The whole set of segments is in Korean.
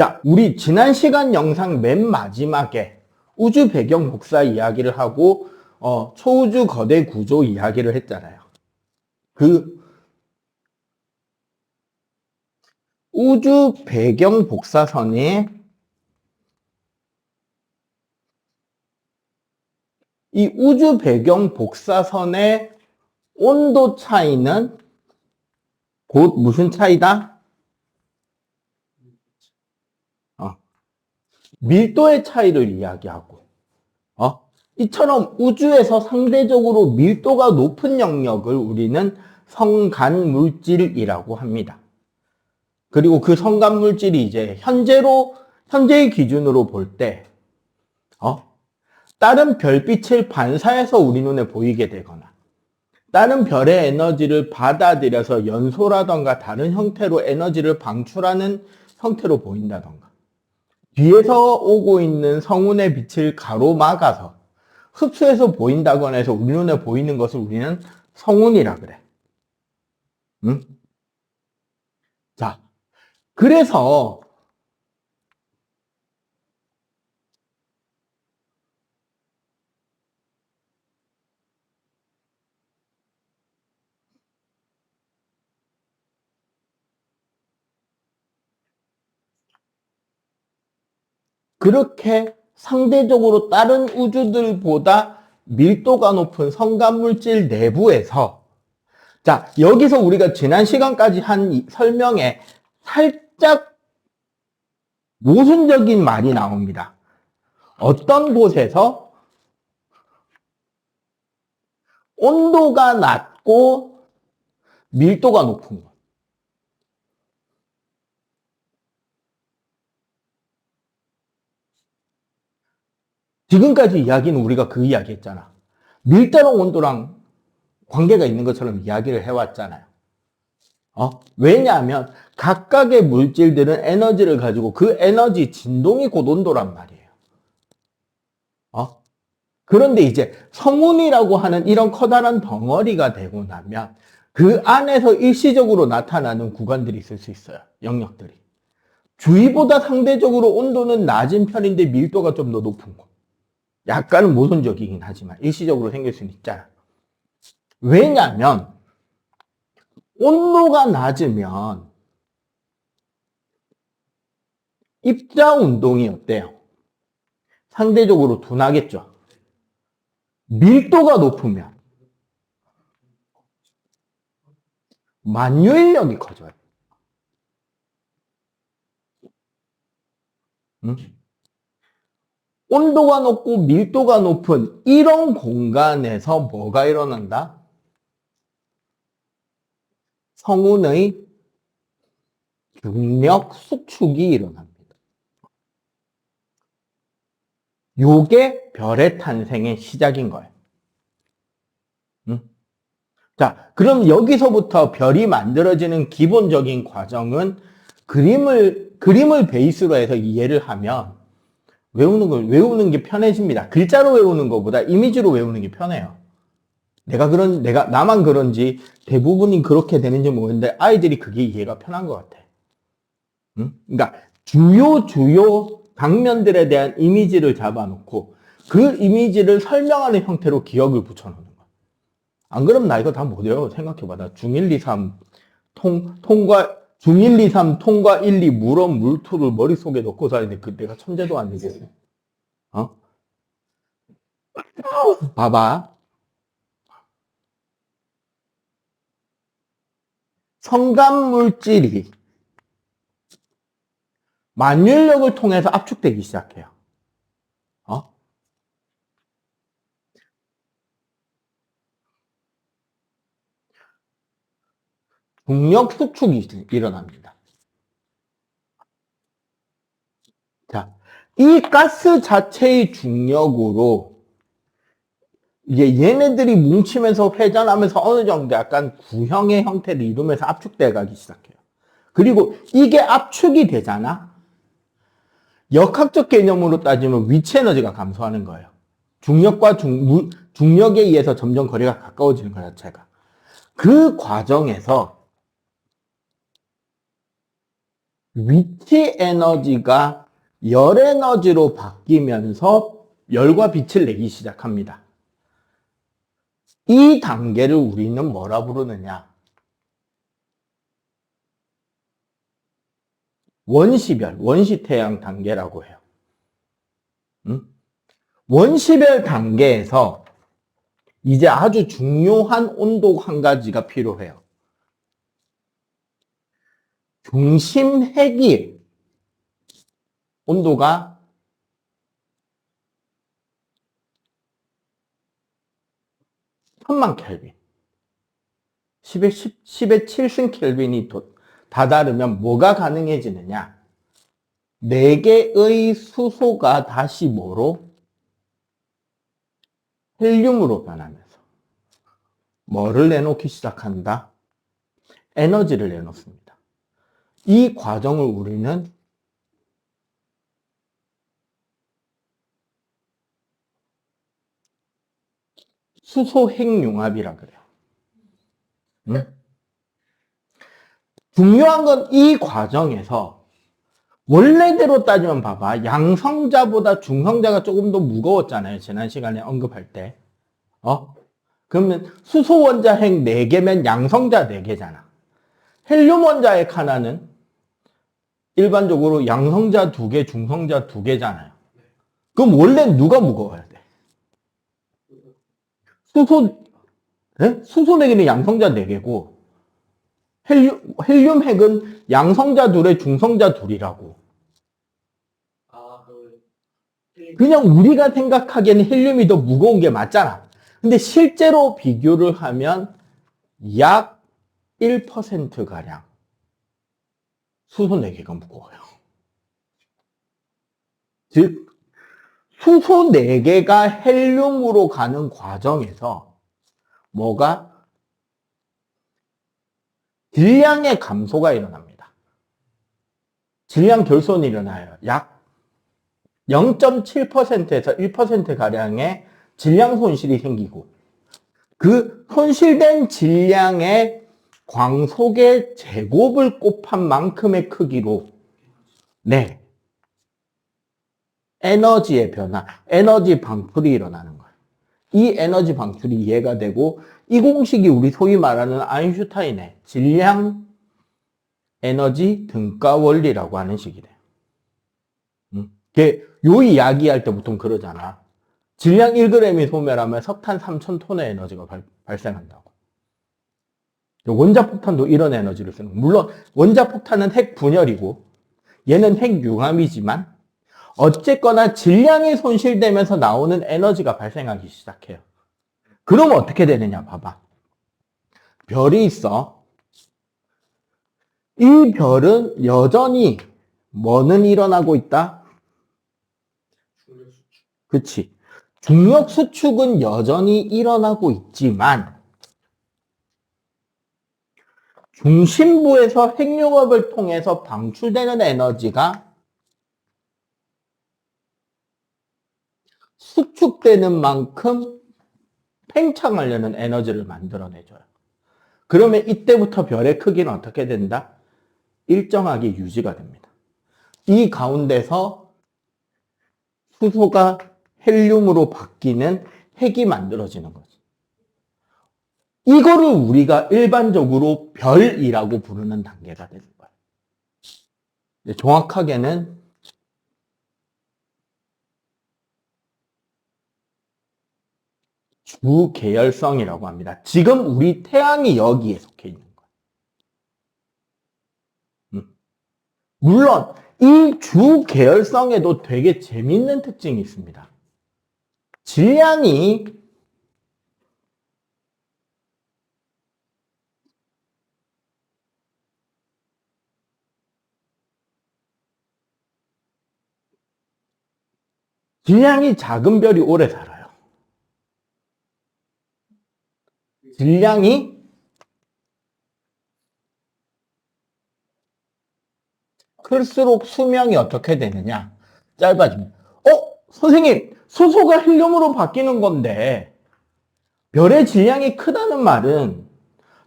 자, 우리 지난 시간 영상 맨 마지막에 우주 배경 복사 이야기를 하고 초우주 거대 구조 이야기를 했잖아요. 그 우주 배경 복사선에 이 우주 배경 복사선의 온도 차이는 곧 무슨 차이다? 밀도의 차이를 이야기하고 이처럼 우주에서 상대적으로 밀도가 높은 영역을 우리는 성간물질이라고 합니다. 그리고 그 성간물질이 이제 현재의 기준으로 볼 때 다른 별빛을 반사해서 우리 눈에 보이게 되거나 다른 별의 에너지를 받아들여서 연소라던가 다른 형태로 에너지를 방출하는 형태로 보인다던가 뒤에서 오고 있는 성운의 빛을 가로막아서 흡수해서 보인다거나 해서 우리 눈에 보이는 것을 우리는 성운이라 그래. 응? 자, 그래서 그렇게 상대적으로 다른 우주들보다 밀도가 높은 성간물질 내부에서 자, 여기서 우리가 지난 시간까지 한 설명에 살짝 모순적인 말이 나옵니다. 어떤 곳에서 온도가 낮고 밀도가 높은 곳. 지금까지 이야기는 우리가 그 이야기 했잖아. 밀도랑 온도랑 관계가 있는 것처럼 이야기를 해왔잖아요. 왜냐하면 각각의 물질들은 에너지를 가지고 그 에너지 진동이 곧 온도란 말이에요. 그런데 이제 성운이라고 하는 이런 커다란 덩어리가 되고 나면 그 안에서 일시적으로 나타나는 구간들이 있을 수 있어요. 영역들이. 주위보다 상대적으로 온도는 낮은 편인데 밀도가 좀 더 높은 곳. 약간은 모순적이긴 하지만 일시적으로 생길 수는 있잖아. 왜냐하면 온도가 낮으면 입자 운동이 어때요? 상대적으로 둔하겠죠. 밀도가 높으면 만유인력이 커져요. 응? 온도가 높고 밀도가 높은 이런 공간에서 뭐가 일어난다? 성운의 중력 수축이 일어납니다. 요게 별의 탄생의 시작인 거예요. 응? 자, 그럼 여기서부터 별이 만들어지는 기본적인 과정은 그림을 베이스로 해서 이해를 하면 외우는 게 편해집니다. 글자로 외우는 것보다 이미지로 외우는 게 편해요. 나만 그런지 대부분이 그렇게 되는지 모르겠는데 아이들이 그게 이해가 편한 것 같아. 응? 그러니까 주요 장면들에 대한 이미지를 잡아놓고 그 이미지를 설명하는 형태로 기억을 붙여놓는 거야. 안 그러면 나 이거 다 못 외워. 생각해봐. 나 중1, 2, 3 중1, 2, 3 통과 1, 2 물업, 물투를 머릿속에 넣고 사는데 그 내가 천재도 아니겠어. 봐봐. 성간물질이 만유인력을 통해서 압축되기 시작해요. 중력 수축이 일어납니다. 자, 이 가스 자체의 중력으로 이제 얘네들이 뭉치면서 회전하면서 어느 정도 약간 구형의 형태를 이루면서 압축돼 가기 시작해요. 그리고 이게 압축이 되잖아. 역학적 개념으로 따지면 위치 에너지가 감소하는 거예요. 중력과 중력에 의해서 점점 거리가 가까워지는 것 자체가. 그 과정에서 위치 에너지가 열 에너지로 바뀌면서 열과 빛을 내기 시작합니다. 이 단계를 우리는 뭐라 부르느냐? 원시별, 원시태양 단계라고 해요. 원시별 단계에서 이제 아주 중요한 온도 한 가지가 필요해요. 중심 핵이 온도가 1000만 켈빈, 10의 7승 켈빈이 다다르면 뭐가 가능해지느냐? 4개의 수소가 다시 뭐로? 헬륨으로 변하면서 뭐를 내놓기 시작한다? 에너지를 내놓습니다. 이 과정을 우리는 수소핵융합이라 그래요. 응? 중요한 건 이 과정에서 원래대로 따지면 봐봐. 양성자보다 중성자가 조금 더 무거웠잖아요. 지난 시간에 언급할 때. 그러면 수소 원자 핵 4개면 양성자 4개잖아. 헬륨 원자 핵 하나는 일반적으로 양성자 2개, 중성자 2개잖아요. 그럼 원래 누가 무거워야 돼? 수소, 네? 수소 4개는 양성자 4개고, 헬륨 핵은 양성자 2에 중성자 2이라고. 그냥 우리가 생각하기에는 헬륨이 더 무거운 게 맞잖아. 근데 실제로 비교를 하면 약 1%가량 수소 4개가 무거워요. 즉, 수소 4개가 헬륨으로 가는 과정에서 뭐가? 질량의 감소가 일어납니다. 질량 결손이 일어나요. 약 0.7%에서 1%가량의 질량 손실이 생기고 그 손실된 질량의 광속의 제곱을 곱한 만큼의 크기로 네, 에너지의 변화, 에너지 방출이 일어나는 거예요. 이 에너지 방출이 이해가 되고 이 공식이 우리 소위 말하는 아인슈타인의 질량 에너지 등가 원리라고 하는 식이래요. 요 이야기할 때 보통 그러잖아. 질량 1g이 소멸하면 석탄 3000톤의 에너지가 발생한다고. 원자폭탄도 이런 에너지를 쓰는 거예요. 물론 원자폭탄은 핵 분열이고 얘는 핵 융합이지만 어쨌거나 질량이 손실되면서 나오는 에너지가 발생하기 시작해요. 그럼 어떻게 되느냐 봐봐. 별이 있어. 이 별은 여전히 뭐는 일어나고 있다? 그치. 중력 수축은 여전히 일어나고 있지만 중심부에서 핵융합을 통해서 방출되는 에너지가 수축되는 만큼 팽창하려는 에너지를 만들어내줘요. 그러면 이때부터 별의 크기는 어떻게 된다? 일정하게 유지가 됩니다. 이 가운데서 수소가 헬륨으로 바뀌는 핵이 만들어지는 거지. 이거를 우리가 일반적으로 별이라고 부르는 단계가 되는 거예요. 정확하게는 주계열성이라고 합니다. 지금 우리 태양이 여기에 속해 있는 거예요. 물론 이 주계열성에도 되게 재밌는 특징이 있습니다. 질량이 작은 별이 오래 살아요. 질량이 클수록 수명이 어떻게 되느냐? 짧아집니다. 선생님, 수소가 헬륨으로 바뀌는 건데 별의 질량이 크다는 말은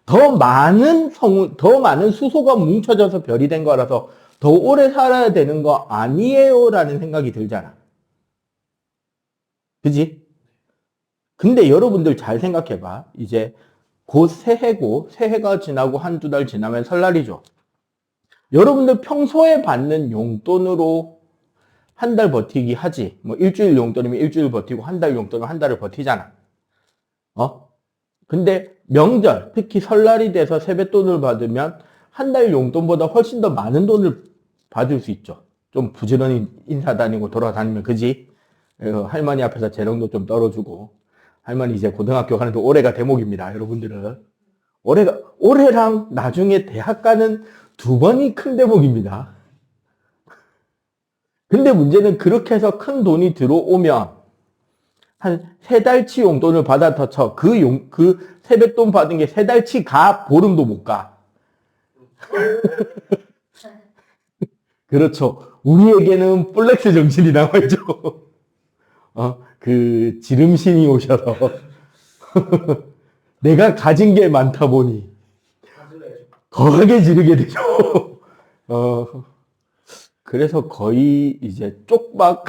더 많은 수소가 뭉쳐져서 별이 된 거라서 더 오래 살아야 되는 거 아니에요? 라는 생각이 들잖아. 그지? 근데 여러분들 잘 생각해봐. 이제 곧 새해고, 새해가 지나고 한두 달 지나면 설날이죠. 여러분들 평소에 받는 용돈으로 한 달 버티기 하지. 뭐 일주일 용돈이면 일주일 버티고 한 달 용돈이면 한 달을 버티잖아. 근데 명절, 특히 설날이 돼서 세뱃돈을 받으면 한 달 용돈보다 훨씬 더 많은 돈을 받을 수 있죠. 좀 부지런히 인사 다니고 돌아다니면, 그지? 할머니 앞에서 재롱도 좀 떨어주고. 할머니 이제 고등학교 가는데 올해가 대목입니다, 여러분들은. 올해랑 나중에 대학 가는 두 번이 큰 대목입니다. 근데 문제는 그렇게 해서 큰 돈이 들어오면 한 세 달치 용돈을 받았다 쳐. 그 세뱃돈 받은 게 세 달치 가, 보름도 못 가. 그렇죠. 우리에게는 플렉스 정신이 남아있죠. 그 지름신이 오셔서 내가 가진 게 많다 보니 거하게 지르게 되죠. 그래서 거의 이제 쪽박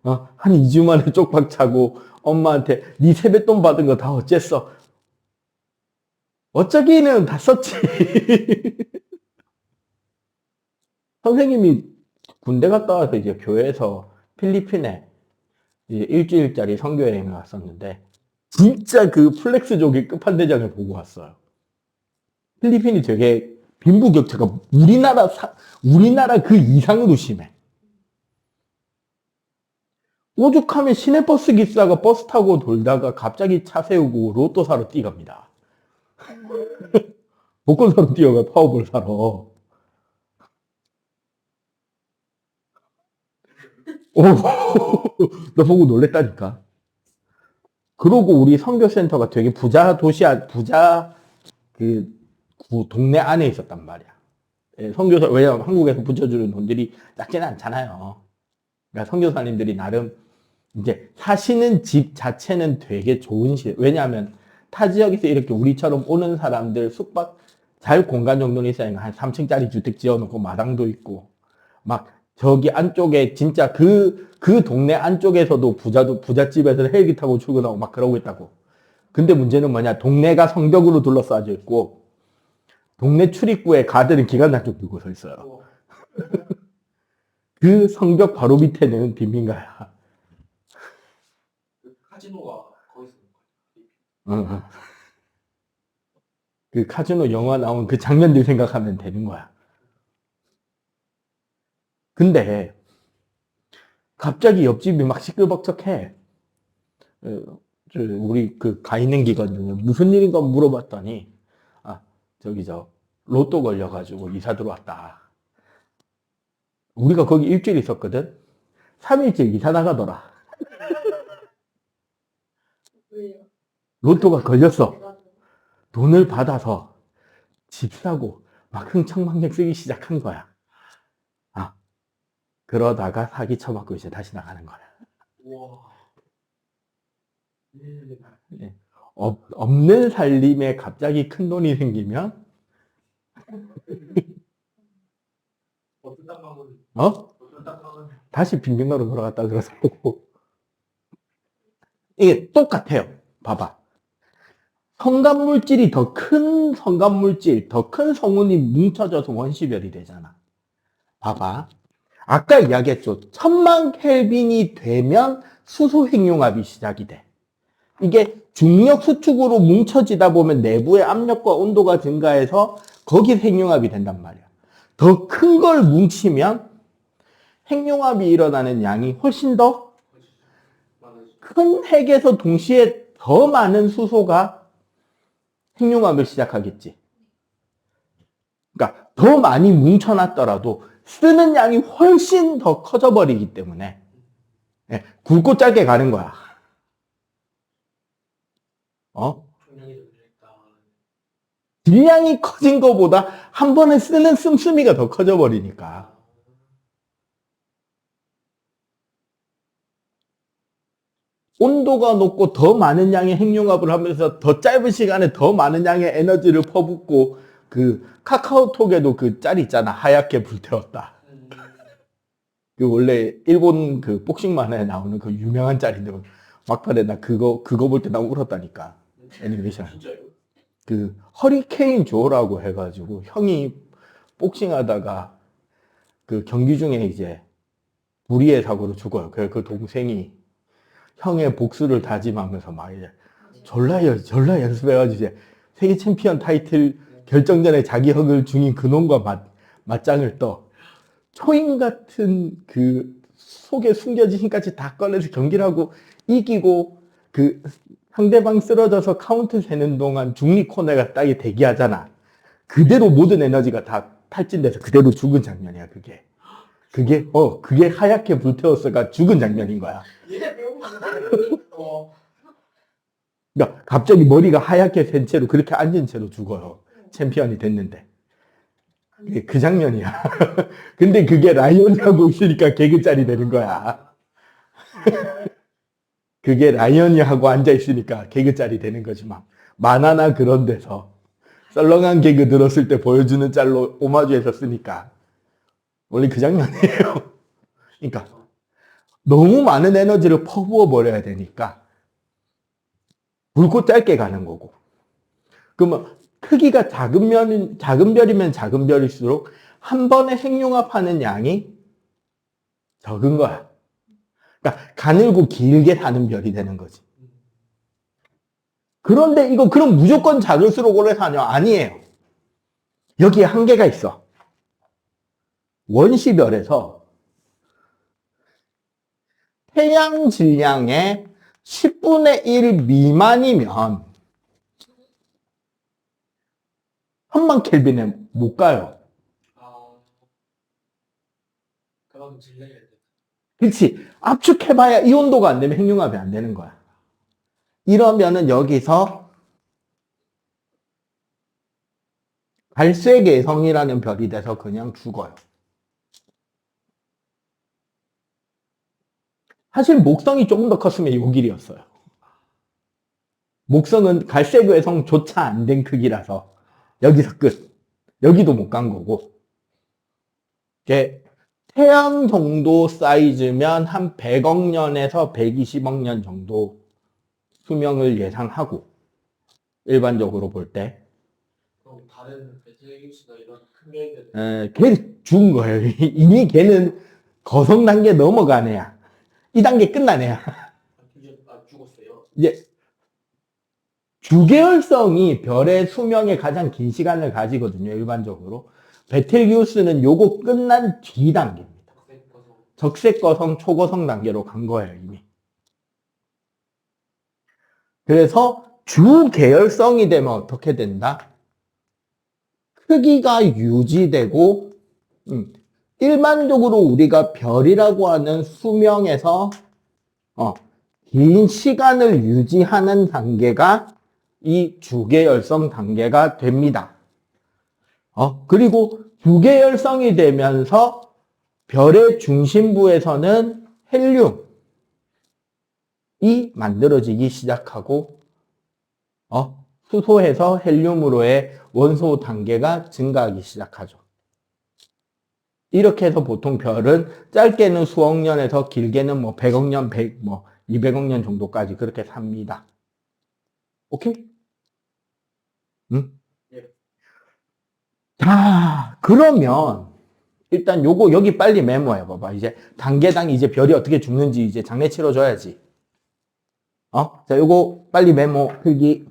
한 2주 만에 쪽박 차고 엄마한테 네 세뱃돈 받은 거 다 어쨌어? 어쩌기는 다 썼지. 선생님이 군대 갔다 와서 이제 교회에서 필리핀에 이제 일주일짜리 선교여행을 갔었는데 진짜 그 플렉스족의 끝판대장을 보고 왔어요. 필리핀이 되게 빈부격차가 우리나라 그 이상으로 심해. 오죽하면 시내버스 기사가 버스 타고 돌다가 갑자기 차 세우고 로또 사러 뛰갑니다. 복권 사러 뛰어가, 파워볼 사러. 나 보고 놀랬다니까. 그러고 우리 선교센터가 되게 부자 그 동네 안에 있었단 말이야. 선교사, 왜냐면 한국에서 붙여주는 돈들이 작지는 않잖아요. 그러니까 선교사님들이 나름 이제 사시는 집 자체는 되게 좋은 왜냐하면 타 지역에서 이렇게 우리처럼 오는 사람들 숙박 잘 공간 정도는 있어야 한 3층짜리 주택 지어놓고 마당도 있고 막 저기 안쪽에 진짜 그 동네 안쪽에서도 부잣집에서 헬기 타고 출근하고 막 그러고 있다고. 근데 문제는 뭐냐, 동네가 성벽으로 둘러싸여 있고 동네 출입구에 가드는 기관장쪽 들고 서 있어요. 그 성벽 바로 밑에는 빈민가야. 카지노가 거기 있는 거야. 그 카지노 영화 나온 그 장면들 생각하면 되는 거야. 근데 갑자기 옆집이 막 시끌벅적해. 우리 그 가 있는 기간 중에 무슨 일인가 물어봤더니 로또 걸려가지고 이사 들어왔다. 우리가 거기 일주일 있었거든. 3일째 이사 나가더라. 왜요? 로또가 걸렸어. 돈을 받아서 집 사고 막 흥청망청 쓰기 시작한 거야. 그러다가 사기 쳐맞고 이제 다시 나가는 거야. 우와. 네. 없는 살림에 갑자기 큰 돈이 생기면 어떤 땅방은 다시 빈민가로 돌아갔다 그래서 이게 똑같아요. 봐봐. 성간물질이 더 큰 성간물질, 더 큰 성운이 뭉쳐져서 원시별이 되잖아. 봐봐. 아까 이야기했죠. 1000만 켈빈이 되면 수소 핵융합이 시작이 돼. 이게 중력 수축으로 뭉쳐지다 보면 내부의 압력과 온도가 증가해서 거기 핵융합이 된단 말이야. 더 큰 걸 뭉치면 핵융합이 일어나는 양이 훨씬 더 큰 핵에서 동시에 더 많은 수소가 핵융합을 시작하겠지. 그러니까 더 많이 뭉쳐놨더라도 쓰는 양이 훨씬 더 커져 버리기 때문에 굵고 짧게 가는 거야. 질량이 커진 것보다 한 번에 쓰는 씀씀이가 더 커져 버리니까. 온도가 높고 더 많은 양의 핵융합을 하면서 더 짧은 시간에 더 많은 양의 에너지를 퍼붓고 그 카카오톡에도 그 짤 있잖아. 하얗게 불태웠다. 그 원래 일본 그 복싱 만화에 나오는 그 유명한 짤인데 막판에 나 그거 볼 때 나 울었다니까. 애니메이션. 진짜요? 그 허리케인 조라고 해가지고 형이 복싱하다가 그 경기 중에 이제 불의의 사고로 죽어요. 그래서 그 동생이 형의 복수를 다짐하면서 막 이제 졸라 연습해가지고 이제 세계 챔피언 타이틀 결정전에 자기 혁을 중인 그놈과 맞짱을 떠. 초인 같은 그 속에 숨겨진 힘까지 다 꺼내서 경기를 하고 이기고 그 상대방 쓰러져서 카운트 세는 동안 중립 코너가 딱이 대기하잖아. 그대로 모든 에너지가 다 탈진돼서 그대로 죽은 장면이야, 그게. 그게 하얗게 불태웠어가 죽은 장면인 거야. 그러니까 갑자기 머리가 하얗게 된 채로 그렇게 앉은 채로 죽어요. 챔피언이 됐는데. 그 장면이야. 근데 그게 라이언이 하고 있으니까 개그짤이 되는 거야. 그게 라이언이 하고 앉아있으니까 개그짤이 되는 거지, 막. 만화나 그런 데서 썰렁한 개그 들었을 때 보여주는 짤로 오마주해서 쓰니까. 원래 그 장면이에요. 그러니까 너무 많은 에너지를 퍼부어 버려야 되니까 굵고 짧게 가는 거고. 그러면 크기가 작은 별이면 작은 별일수록 한 번에 핵융합하는 양이 적은 거야. 그러니까 가늘고 길게 사는 별이 되는 거지. 그런데 이거 그럼 무조건 작을수록 오래 사냐? 아니에요. 여기에 한계가 있어. 원시별에서 태양 질량의 10분의 1 미만이면 10,000 켈빈에 못 가요. 그만큼 질량이 안 돼. 그렇지. 압축해봐야 이 온도가 안 되면 핵융합이 안 되는 거야. 이러면은 여기서 갈색외성이라는 별이 돼서 그냥 죽어요. 사실 목성이 조금 더 컸으면 요 길이었어요. 목성은 갈색외성조차 안 된 크기라서 여기서 끝. 여기도 못 간 거고. 태양 정도 사이즈면 한 100억 년에서 120억 년 정도 수명을 예상하고, 일반적으로 볼 때. 그럼 다른 베텔기우스나 이런 큰 별들 걔 죽은 거예요. 이미 걔는 거성 단계 넘어간 애야. 이 단계 끝난 애야. 죽었어요. 이제 주계열성이 별의 수명의 가장 긴 시간을 가지거든요, 일반적으로. 베텔기우스는 요거 끝난 뒤 단계입니다. 적색거성, 초거성 단계로 간 거예요, 이미. 그래서 주계열성이 되면 어떻게 된다? 크기가 유지되고, 일반적으로 우리가 별이라고 하는 수명에서 긴 시간을 유지하는 단계가 이 주계열성 단계가 됩니다. 그리고 주계열성이 되면서 별의 중심부에서는 헬륨이 만들어지기 시작하고, 수소에서 헬륨으로의 원소 단계가 증가하기 시작하죠. 이렇게 해서 보통 별은 짧게는 수억 년에서 길게는 뭐 100억 년, 200억 년 정도까지 그렇게 삽니다. 오케이? 응? 예. 자, 그러면 일단 요거 여기 빨리 메모해 봐봐. 이제 단계당 이제 별이 어떻게 죽는지 이제 장례 치러줘야지. 자, 요거 빨리 메모 필기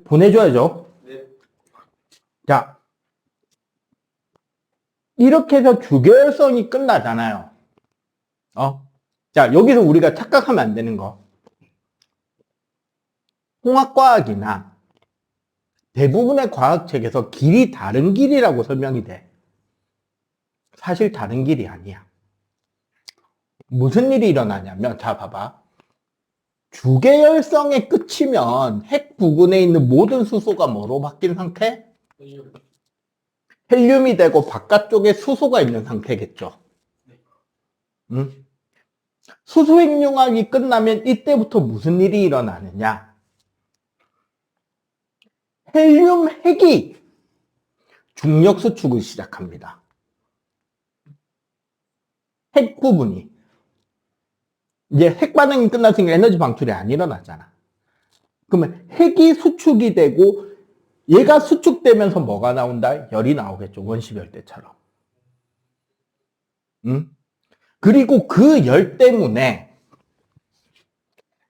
보내줘야죠. 네. 자, 이렇게 해서 주계열성이 끝나잖아요. 자, 여기서 우리가 착각하면 안 되는 거. 홍학과학이나 대부분의 과학책에서 길이 다른 길이라고 설명이 돼. 사실 다른 길이 아니야. 무슨 일이 일어나냐면, 자, 봐봐. 주계열성의 끝이면 핵 부근에 있는 모든 수소가 뭐로 바뀐 상태? 헬륨이 되고 바깥쪽에 수소가 있는 상태겠죠. 수소 핵융합이 끝나면 이때부터 무슨 일이 일어나느냐? 헬륨 핵이 중력 수축을 시작합니다. 핵 부분이. 이제 핵 반응이 끝났으니까 에너지 방출이 안 일어나잖아. 그러면 핵이 수축이 되고 얘가 수축되면서 뭐가 나온다? 열이 나오겠죠. 원시별 때처럼. 응? 그리고 그 열 때문에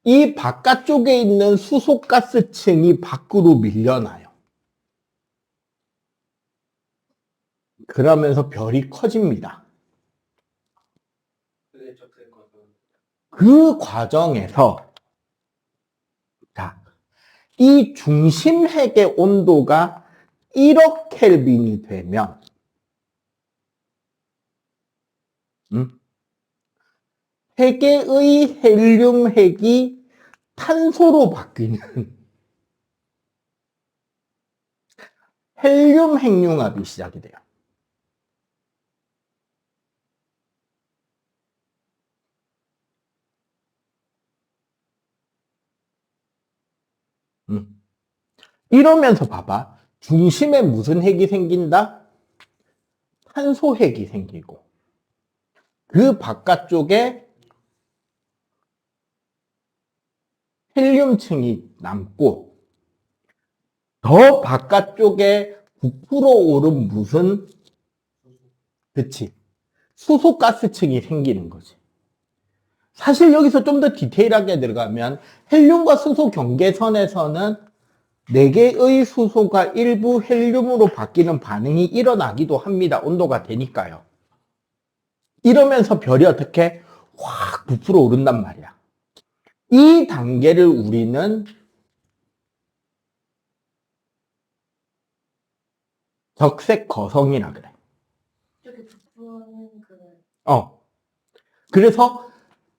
이 바깥쪽에 있는 수소가스층이 밖으로 밀려나요. 그러면서 별이 커집니다. 그 과정에서 자, 이 중심 핵의 온도가 1억 켈빈이 되면 세 개의 헬륨 핵이 탄소로 바뀌는 헬륨 핵융합이 시작이 돼요. 이러면서 봐봐. 중심에 무슨 핵이 생긴다? 탄소 핵이 생기고 그 바깥쪽에 헬륨층이 남고 더 바깥쪽에 부풀어 오른 무슨 그치 수소가스층이 생기는 거지. 사실 여기서 좀 더 디테일하게 들어가면 헬륨과 수소 경계선에서는 4개의 수소가 일부 헬륨으로 바뀌는 반응이 일어나기도 합니다. 온도가 되니까요. 이러면서 별이 어떻게 확 부풀어 오른단 말이야. 이 단계를 우리는 적색 거성이라 그래. 이렇게 부푸는 그 그래서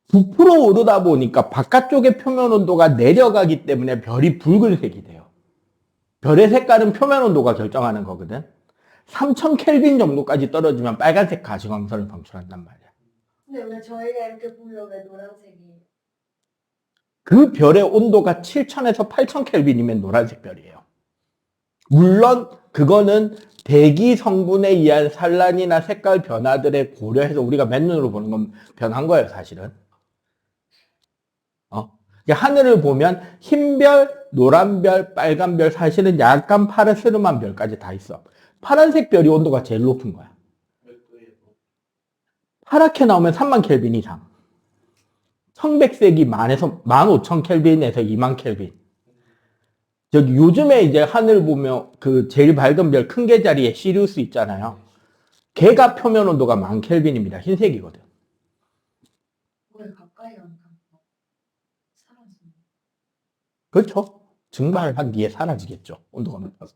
부풀어 오르다 보니까 바깥쪽의 표면 온도가 내려가기 때문에 별이 붉은색이 돼요. 별의 색깔은 표면 온도가 결정하는 거거든. 3000 켈빈 정도까지 떨어지면 빨간색 가시광선을 방출한단 말이야. 근데 왜 저희가 이렇게 보면 왜 노란색이? 그 별의 온도가 7000에서 8000 켈빈이면 노란색 별이에요. 물론 그거는 대기 성분에 의한 산란이나 색깔 변화들에 고려해서 우리가 맨눈으로 보는 건 변한 거예요, 사실은. 하늘을 보면 흰별, 노란별, 빨간별, 사실은 약간 파르스름한 별까지 다 있어. 파란색 별이 온도가 제일 높은 거야. 파랗게 나오면 30,000 켈빈 이상. 청백색이 15,000 켈빈에서 20,000 켈빈. 저기 요즘에 이제 하늘 보면 그 제일 밝은 별 큰 개 자리에 시리우스 있잖아요. 걔가 표면 온도가 10,000 켈빈입니다. 흰색이거든. 왜 가까이 가면 사라지는? 그렇죠. 증발한 뒤에 사라지겠죠. 온도가 높아서.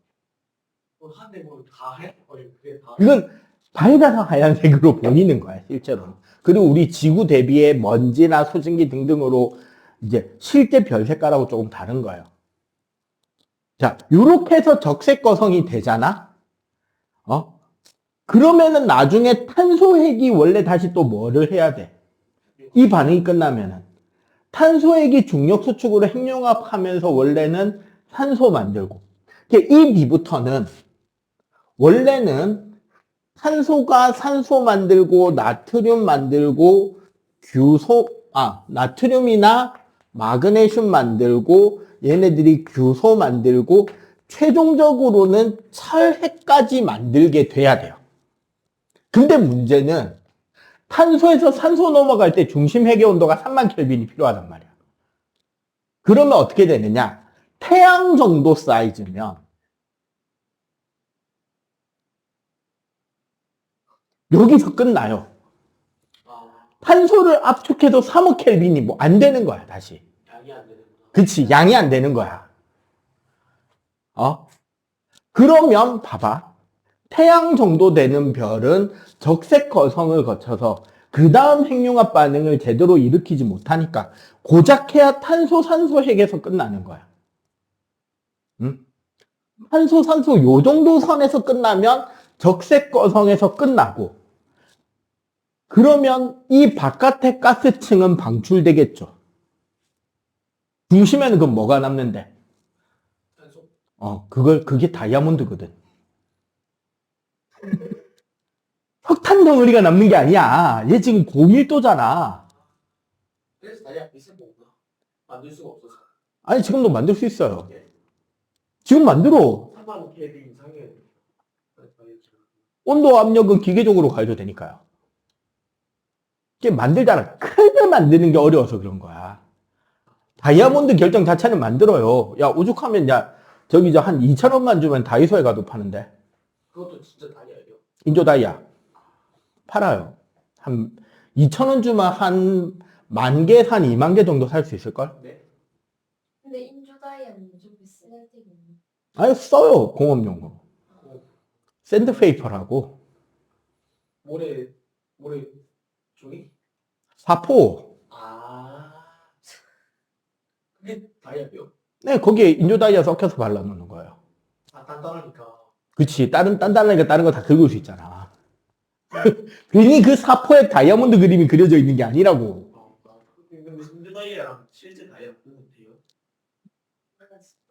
한데 뭐 다 해? 거의 그게 다. 이건 밝아서 하얀색으로 보이는 거야, 실제로는. 그리고 우리 지구 대비의 먼지나 수증기 등등으로 이제 실제 별 색깔하고 조금 다른 거예요. 자, 요렇게 해서 적색 거성이 되잖아? 그러면은 나중에 탄소핵이 원래 다시 또 뭐를 해야 돼? 이 반응이 끝나면은. 탄소핵이 중력 수축으로 핵융합하면서 원래는 산소 만들고. 이 뒤부터는 원래는 탄소가 산소 만들고 나트륨 만들고 나트륨이나 마그네슘 만들고 얘네들이 규소 만들고 최종적으로는 철핵까지 만들게 돼야 돼요. 근데 문제는 탄소에서 산소 넘어갈 때 중심 핵의 온도가 30,000 켈빈이 필요하단 말이야. 그러면 어떻게 되느냐? 태양 정도 사이즈면 여기서 끝나요. 탄소를 압축해도 3억 켈빈이 뭐 안 되는 거야, 다시. 양이 안 되는 거야. 그치, 양이 안 되는 거야. 그러면 봐봐. 태양 정도 되는 별은 적색 거성을 거쳐서 그 다음 핵융합 반응을 제대로 일으키지 못하니까 고작 해야 탄소, 산소 핵에서 끝나는 거야. 응? 탄소, 산소 요 정도 선에서 끝나면 적색 거성에서 끝나고 그러면 이 바깥의 가스층은 방출되겠죠. 중심에는 그럼 뭐가 남는데? 탄소. 그게 다이아몬드거든. 석탄 덩어리가 남는 게 아니야. 얘 지금 고밀도잖아. 그래서 다이아 비싼 거구나. 만들 수가 없어서. 아니, 지금도 만들 수 있어요. 지금 만들어. 3만 켈빈 이상의 온도 압력은 기계적으로 가해도 되니까요. 이게 만들잖아. 크게 만드는 게 어려워서 그런 거야. 다이아몬드 결정 자체는 만들어요. 야, 오죽하면, 야, 저기 한 2,000원만 주면 다이소에 가도 파는데. 그것도 진짜 다이아예요. 인조 다이아. 팔아요. 한 2,000원 주면 한 10,000개, 한 2만 개 정도 살 수 있을걸? 네. 근데 인조 다이아는 좀 비쌀 때는 아니, 써요. 공업용으로. 샌드페이퍼라고. 모래 종이? 사포. 아. 그게 다이아예요? 네, 거기에 인조 다이아 섞여서 발라놓는 거예요. 아, 단단하니까. 그치. 단단하니까 다른 거 다 긁을 수 있잖아. 괜히 그 사포에 다이아몬드 그림이 그려져 있는 게 아니라고. 근데 인조 다이아랑 실제 다이아 같아요?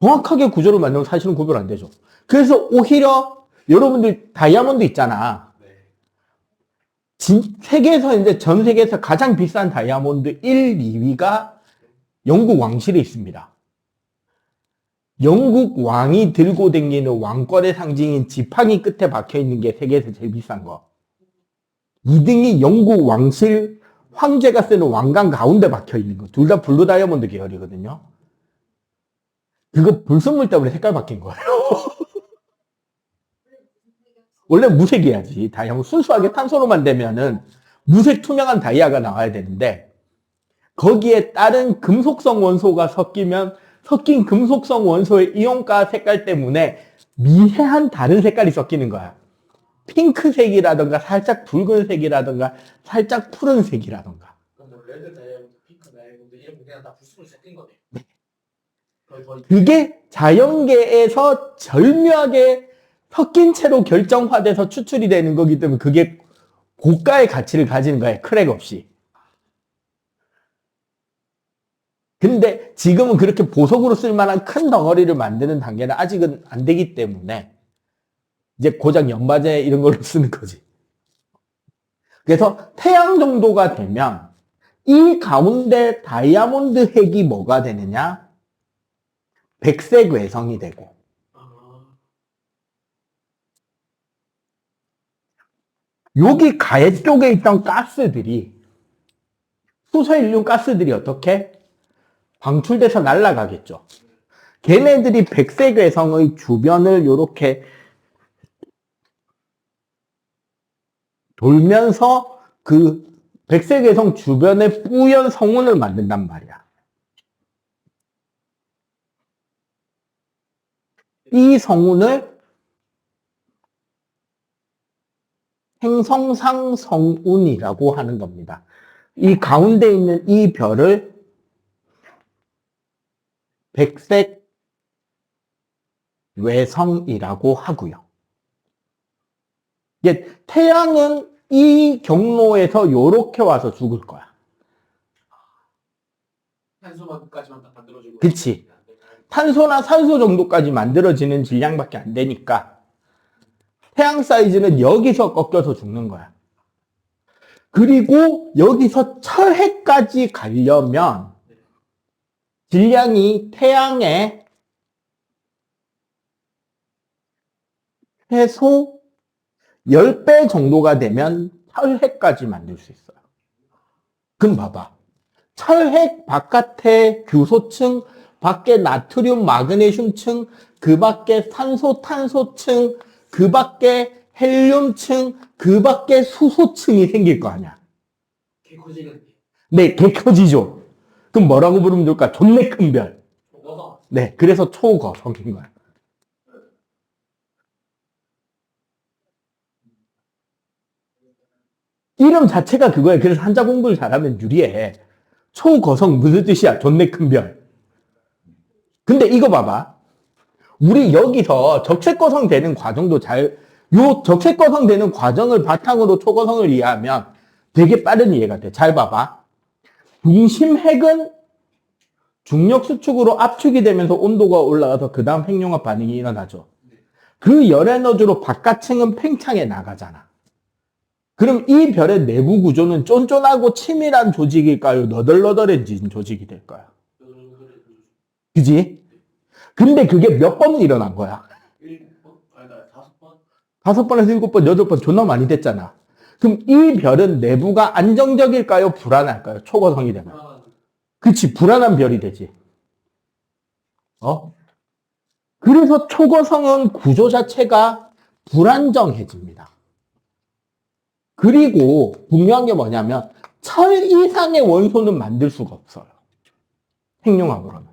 정확하게 구조를 만들면 사실은 구별 안 되죠. 그래서 오히려 여러분들 다이아몬드 있잖아. 네. 세계에서 이제 전 세계에서 가장 비싼 다이아몬드 1, 2위가 영국 왕실에 있습니다. 영국 왕이 들고 다니는 왕권의 상징인 지팡이 끝에 박혀 있는 게 세계에서 제일 비싼 거. 2등이 영국 왕실 황제가 쓰는 왕관 가운데 박혀 있는 거. 둘 다 블루 다이아몬드 계열이거든요. 그거 불순물 때문에 색깔 바뀐 거예요. 원래 무색이야지. 다이아몬드 순수하게 탄소로만 되면은 무색 투명한 다이아가 나와야 되는데 거기에 다른 금속성 원소가 섞이면 섞인 금속성 원소의 이온가 색깔 때문에 미세한 다른 색깔이 섞이는 거야. 핑크색이라던가 살짝 붉은색이라던가 살짝 푸른색이라던가. 그럼 뭐 레드 다이아몬드, 핑크 다이아몬드 이런 거 그냥 다 불순을 섞인 거네. 네. 거의 그게 자연계에서 절묘하게 섞인 채로 결정화돼서 추출이 되는 거기 때문에 그게 고가의 가치를 가지는 거예요. 크랙 없이. 근데 지금은 그렇게 보석으로 쓸만한 큰 덩어리를 만드는 단계는 아직은 안 되기 때문에 이제 고작 연마제 이런 걸로 쓰는 거지. 그래서 태양 정도가 되면 이 가운데 다이아몬드 핵이 뭐가 되느냐? 백색 외성이 되고 여기 가해 쪽에 있던 가스들이 수소헬륨 가스들이 어떻게? 방출돼서 날아가겠죠. 걔네들이 백색 외성의 주변을 이렇게 돌면서 그 백색 외성 주변에 뿌연 성운을 만든단 말이야. 이 성운을 행성상 성운이라고 하는 겁니다. 이 가운데 있는 이 별을 백색 외성이라고 하고요. 태양은 이 경로에서 이렇게 와서 죽을 거야. 탄소만까지만 다 만들어주고. 그치. 탄소나 산소 정도까지 만들어지는 질량밖에 안 되니까 태양 사이즈는 여기서 꺾여서 죽는 거야. 그리고 여기서 철해까지 가려면 질량이 태양의 최소 10배 정도가 되면 철핵까지 만들 수 있어요. 그럼 봐봐. 철핵 바깥에 규소층, 밖에 나트륨, 마그네슘층, 그 밖에 산소, 탄소층, 그 밖에 헬륨층, 그 밖에 수소층이 생길 거 아니야. 개 커지겠네. 네, 개 커지죠. 그럼 뭐라고 부르면 좋을까? 존내 큰 별. 뭐가? 네, 그래서 초거성인 거야. 이름 자체가 그거야. 그래서 한자 공부를 잘하면 유리해. 초거성 무슨 뜻이야? 존내 큰 별. 근데 이거 봐봐. 우리 여기서 적색거성 되는 과정도 요 적색거성 되는 과정을 바탕으로 초거성을 이해하면 되게 빠른 이해가 돼. 잘 봐봐. 중심핵은 중력 수축으로 압축이 되면서 온도가 올라가서 그 다음 핵융합 반응이 일어나죠. 그 열 에너지로 바깥층은 팽창해 나가잖아. 그럼 이 별의 내부 구조는 쫀쫀하고 치밀한 조직일까요? 너덜너덜해진 조직이 될까요? 그지? 근데 그게 몇 번 일어난 거야? 5번? 5번에서 7번, 8번 존나 많이 됐잖아. 그럼 이 별은 내부가 안정적일까요? 불안할까요? 초고성이 되면. 그치, 불안한 별이 되지. 그래서 초고성은 구조 자체가 불안정해집니다. 그리고 분명한 게 뭐냐면 철 이상의 원소는 만들 수가 없어요. 핵융합으로는.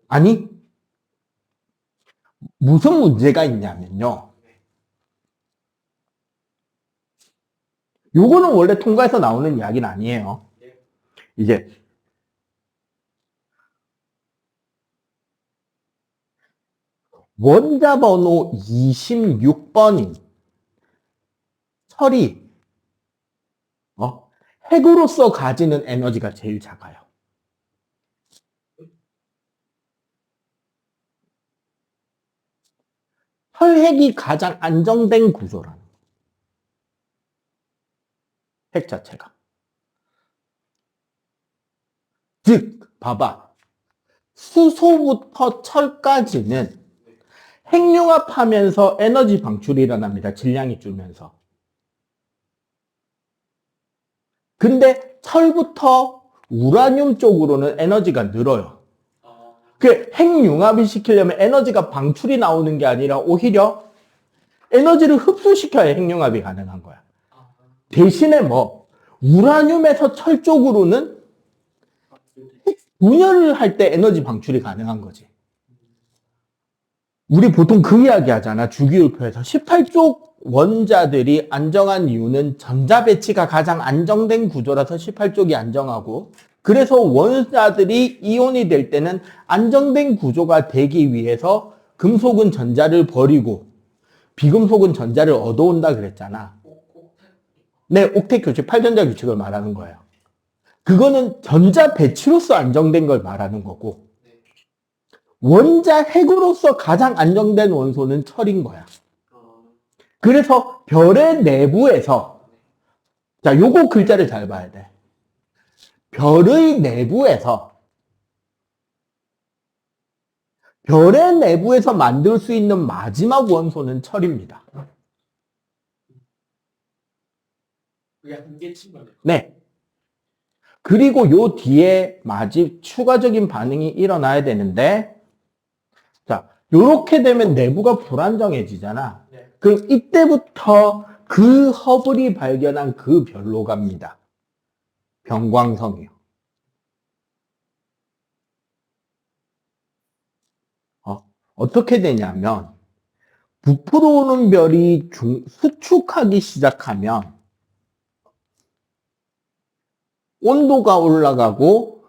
아니, 무슨 문제가 있냐면요. 요거는 원래 통과에서 나오는 이야기는 아니에요. 이제 원자 번호 26번인 철이 핵으로서 가지는 에너지가 제일 작아요. 혈핵이 가장 안정된 구조라는 거예요. 핵 자체가. 즉, 봐봐. 수소부터 철까지는 핵융합하면서 에너지 방출이 일어납니다. 질량이 줄면서. 근데 철부터 우라늄 쪽으로는 에너지가 늘어요. 그 핵융합을 시키려면 에너지가 방출이 나오는 게 아니라 오히려 에너지를 흡수시켜야 핵융합이 가능한 거야. 대신에 우라늄에서 철 쪽으로는 분열을 할 때 에너지 방출이 가능한 거지. 우리 보통 그 이야기 하잖아. 주기율표에서 18쪽 원자들이 안정한 이유는 전자 배치가 가장 안정된 구조라서 18쪽이 안정하고, 그래서 원자들이 이온이 될 때는 안정된 구조가 되기 위해서 금속은 전자를 버리고 비금속은 전자를 얻어온다 그랬잖아. 네, 옥텟 규칙, 8전자 규칙을 말하는 거예요. 그거는 전자 배치로서 안정된 걸 말하는 거고, 원자 핵으로서 가장 안정된 원소는 철인 거야. 그래서 별의 내부에서, 자, 요거 글자를 잘 봐야 돼. 별의 내부에서 만들 수 있는 마지막 원소는 철입니다. 그게 한계치인 거네. 네. 그리고 요 뒤에 추가적인 반응이 일어나야 되는데, 자, 요렇게 되면 내부가 불안정해지잖아. 네. 그럼 이때부터 그 허블이 발견한 그 별로 갑니다. 병광성이요. 어떻게 되냐면, 부풀어 오는 별이 수축하기 시작하면 온도가 올라가고,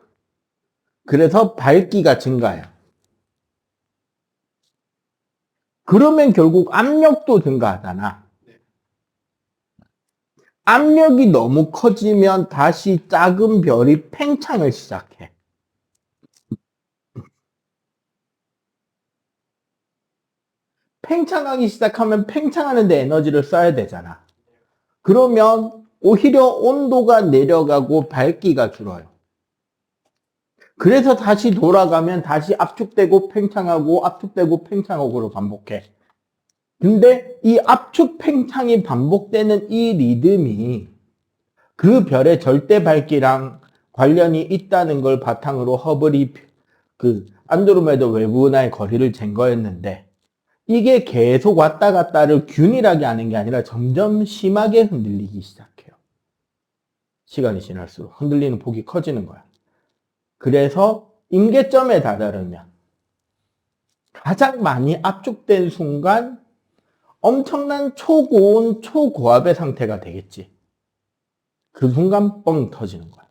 그래서 밝기가 증가해요. 그러면 결국 압력도 증가하잖아. 압력이 너무 커지면 다시 작은 별이 팽창을 시작해. 팽창하기 시작하면 팽창하는데 에너지를 써야 되잖아. 그러면 오히려 온도가 내려가고 밝기가 줄어요. 그래서 다시 돌아가면 다시 압축되고 팽창하고 압축되고 팽창하고로 반복해. 근데 이 압축 팽창이 반복되는 이 리듬이 그 별의 절대 밝기랑 관련이 있다는 걸 바탕으로 허블이 그 안드로메다 외부 은하의 거리를 잰 거였는데, 이게 계속 왔다 갔다를 균일하게 하는 게 아니라 점점 심하게 흔들리기 시작해요. 시간이 지날수록 흔들리는 폭이 커지는 거야. 그래서 임계점에 다다르면 가장 많이 압축된 순간 엄청난 초고온, 초고압의 상태가 되겠지. 그 순간 뻥 터지는 거야.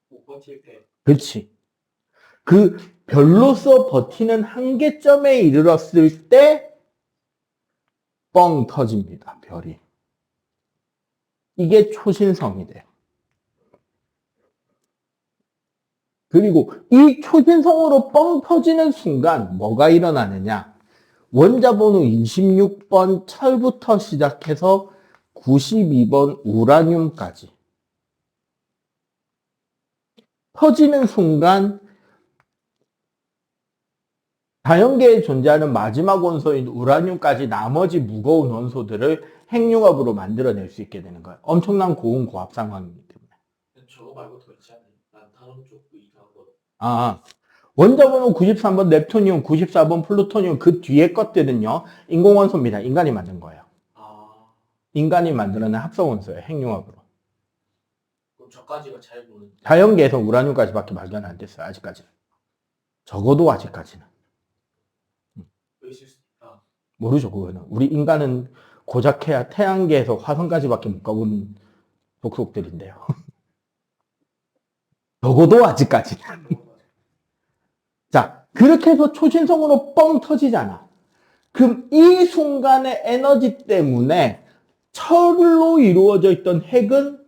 못 버틸 때. 그렇지. 그 별로서 버티는 한계점에 이르렀을 때 뻥 터집니다, 별이. 이게 초신성이 돼요. 그리고 이 초신성으로 뻥 터지는 순간 뭐가 일어나느냐? 원자번호 26번 철부터 시작해서 92번 우라늄까지 터지는 순간 자연계에 존재하는 마지막 원소인 우라늄까지 나머지 무거운 원소들을 핵융합으로 만들어낼 수 있게 되는 거예요. 엄청난 고온 고압 상황이기 때문에. 저거 말고 더 있지 않나요? 난 다른 쪽도 이상한 거. 원자번호 93번 넵투늄, 94번 플루토늄 그 뒤에 것들은요. 인공원소입니다. 인간이 만든 거예요. 인간이 만들어낸 합성원소예요. 핵융합으로. 그럼 저까지가 잘 모르는. 자연계에서 우라늄까지밖에 발견 안 됐어요. 아직까지는. 적어도 아직까지는. 있을 수 있다. 모르죠, 그거는. 우리 인간은 고작해야 태양계에서 화성까지밖에 못 가본 속속들인데요. 적어도 아직까지는. 자, 그렇게 해서 초신성으로 뻥 터지잖아. 그럼 이 순간의 에너지 때문에 철로 이루어져 있던 핵은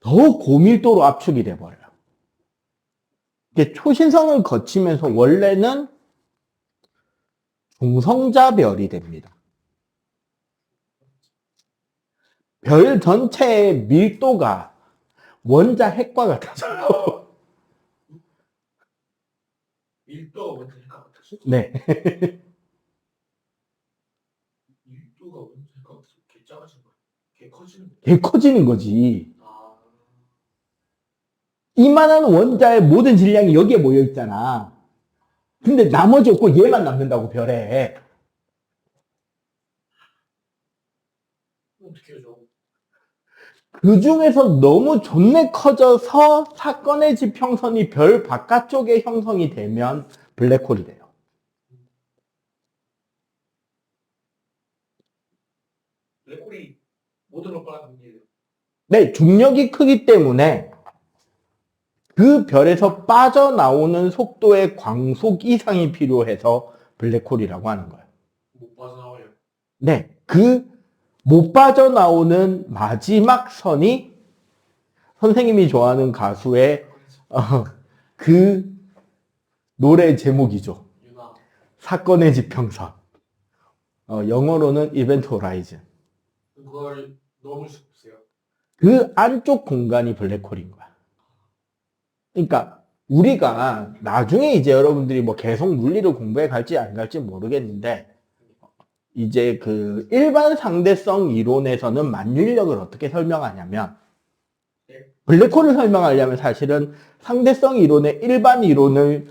더 고밀도로 압축이 돼버려요. 이게 초신성을 거치면서 원래는 중성자별이 됩니다. 별 전체의 밀도가 원자 핵과 같아져요. 밀도가 원자니까 같았어. 네. 밀도가 원자니까 같았어. 개 작아진 거야. 개 커지는 거야. 개 커지는 거지. 이만한 원자의 모든 질량이 여기에 모여 있잖아. 근데 나머지 없고 얘만 남는다고, 별에. 어떻게 해줘? 그 중에서 너무 존내 커져서 사건의 지평선이 별 바깥쪽에 형성이 되면 블랙홀이 돼요. 블랙홀이 모든 것과는 관계돼요. 네, 중력이 크기 때문에 그 별에서 빠져나오는 속도의 광속 이상이 필요해서 블랙홀이라고 하는 거예요. 못 빠져나와요. 네, 그 못 빠져나오는 마지막 선이 선생님이 좋아하는 가수의 그 노래 제목이죠. 유나. 사건의 지평선. 영어로는 이벤트 호라이즌. 그걸 넘을 수 없어요. 그 안쪽 공간이 블랙홀인 거야. 그러니까 우리가 나중에 이제 여러분들이 뭐 계속 물리를 공부해 갈지 안 갈지 모르겠는데 이제 그 일반 상대성 이론에서는 만유인력을 어떻게 설명하냐면 블랙홀을 설명하려면 사실은 상대성 이론의 일반 이론을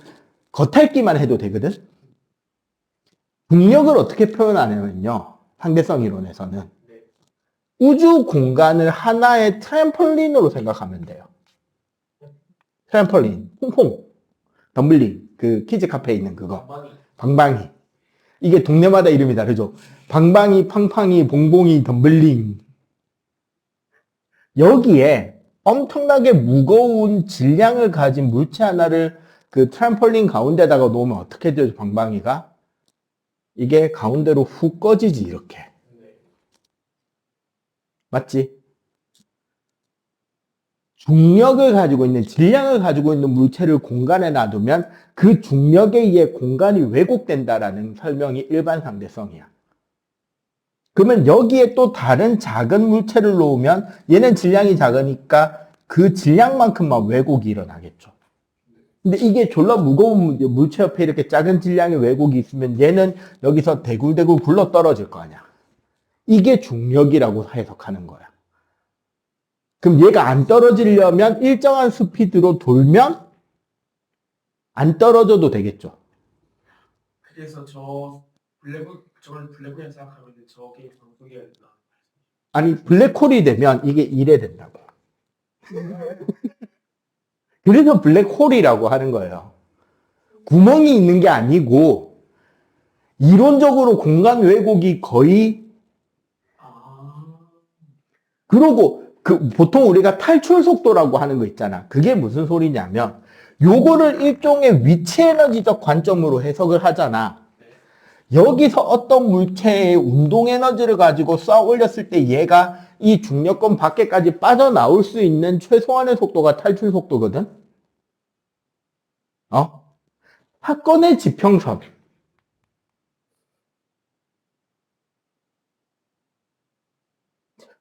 겉핥기만 해도 되거든. 중력을 어떻게 표현하냐면요. 상대성 이론에서는 우주 공간을 하나의 트램폴린으로 생각하면 돼요. 트램폴린, 퐁퐁, 덤블링, 그 키즈 카페에 있는 그거. 방방이. 이게 동네마다 이름이 다르죠. 방방이, 팡팡이, 봉봉이, 덤블링. 여기에 엄청나게 무거운 질량을 가진 물체 하나를 그 트램폴린 가운데다가 놓으면 어떻게 되죠, 방방이가? 이게 가운데로 훅 꺼지지, 이렇게. 맞지? 중력을 가지고 있는, 질량을 가지고 있는 물체를 공간에 놔두면 그 중력에 의해 공간이 왜곡된다라는 설명이 일반 상대성이야. 그러면 여기에 또 다른 작은 물체를 놓으면 얘는 질량이 작으니까 그 질량만큼만 왜곡이 일어나겠죠. 근데 이게 졸라 무거운 물체 옆에 이렇게 작은 질량의 왜곡이 있으면 얘는 여기서 대굴대굴 굴러 떨어질 거 아니야. 이게 중력이라고 해석하는 거야. 그럼 얘가 안 떨어지려면 일정한 스피드로 돌면 안 떨어져도 되겠죠. 그래서 저 블랙홀, 저걸 블랙홀이라 생각하면 저게 방송이어야 된다. 아니, 블랙홀이 되면 이게 이래 된다고. 그래서 블랙홀이라고 하는 거예요. 구멍이 있는 게 아니고 이론적으로 공간 왜곡이 거의 그러고 보통 우리가 탈출 속도라고 하는 거 있잖아. 그게 무슨 소리냐면 요거를 일종의 위치 에너지적 관점으로 해석을 하잖아. 여기서 어떤 물체의 운동 에너지를 가지고 쏘아 올렸을 때 얘가 이 중력권 밖에까지 빠져나올 수 있는 최소한의 속도가 탈출 속도거든. 사건의 지평선.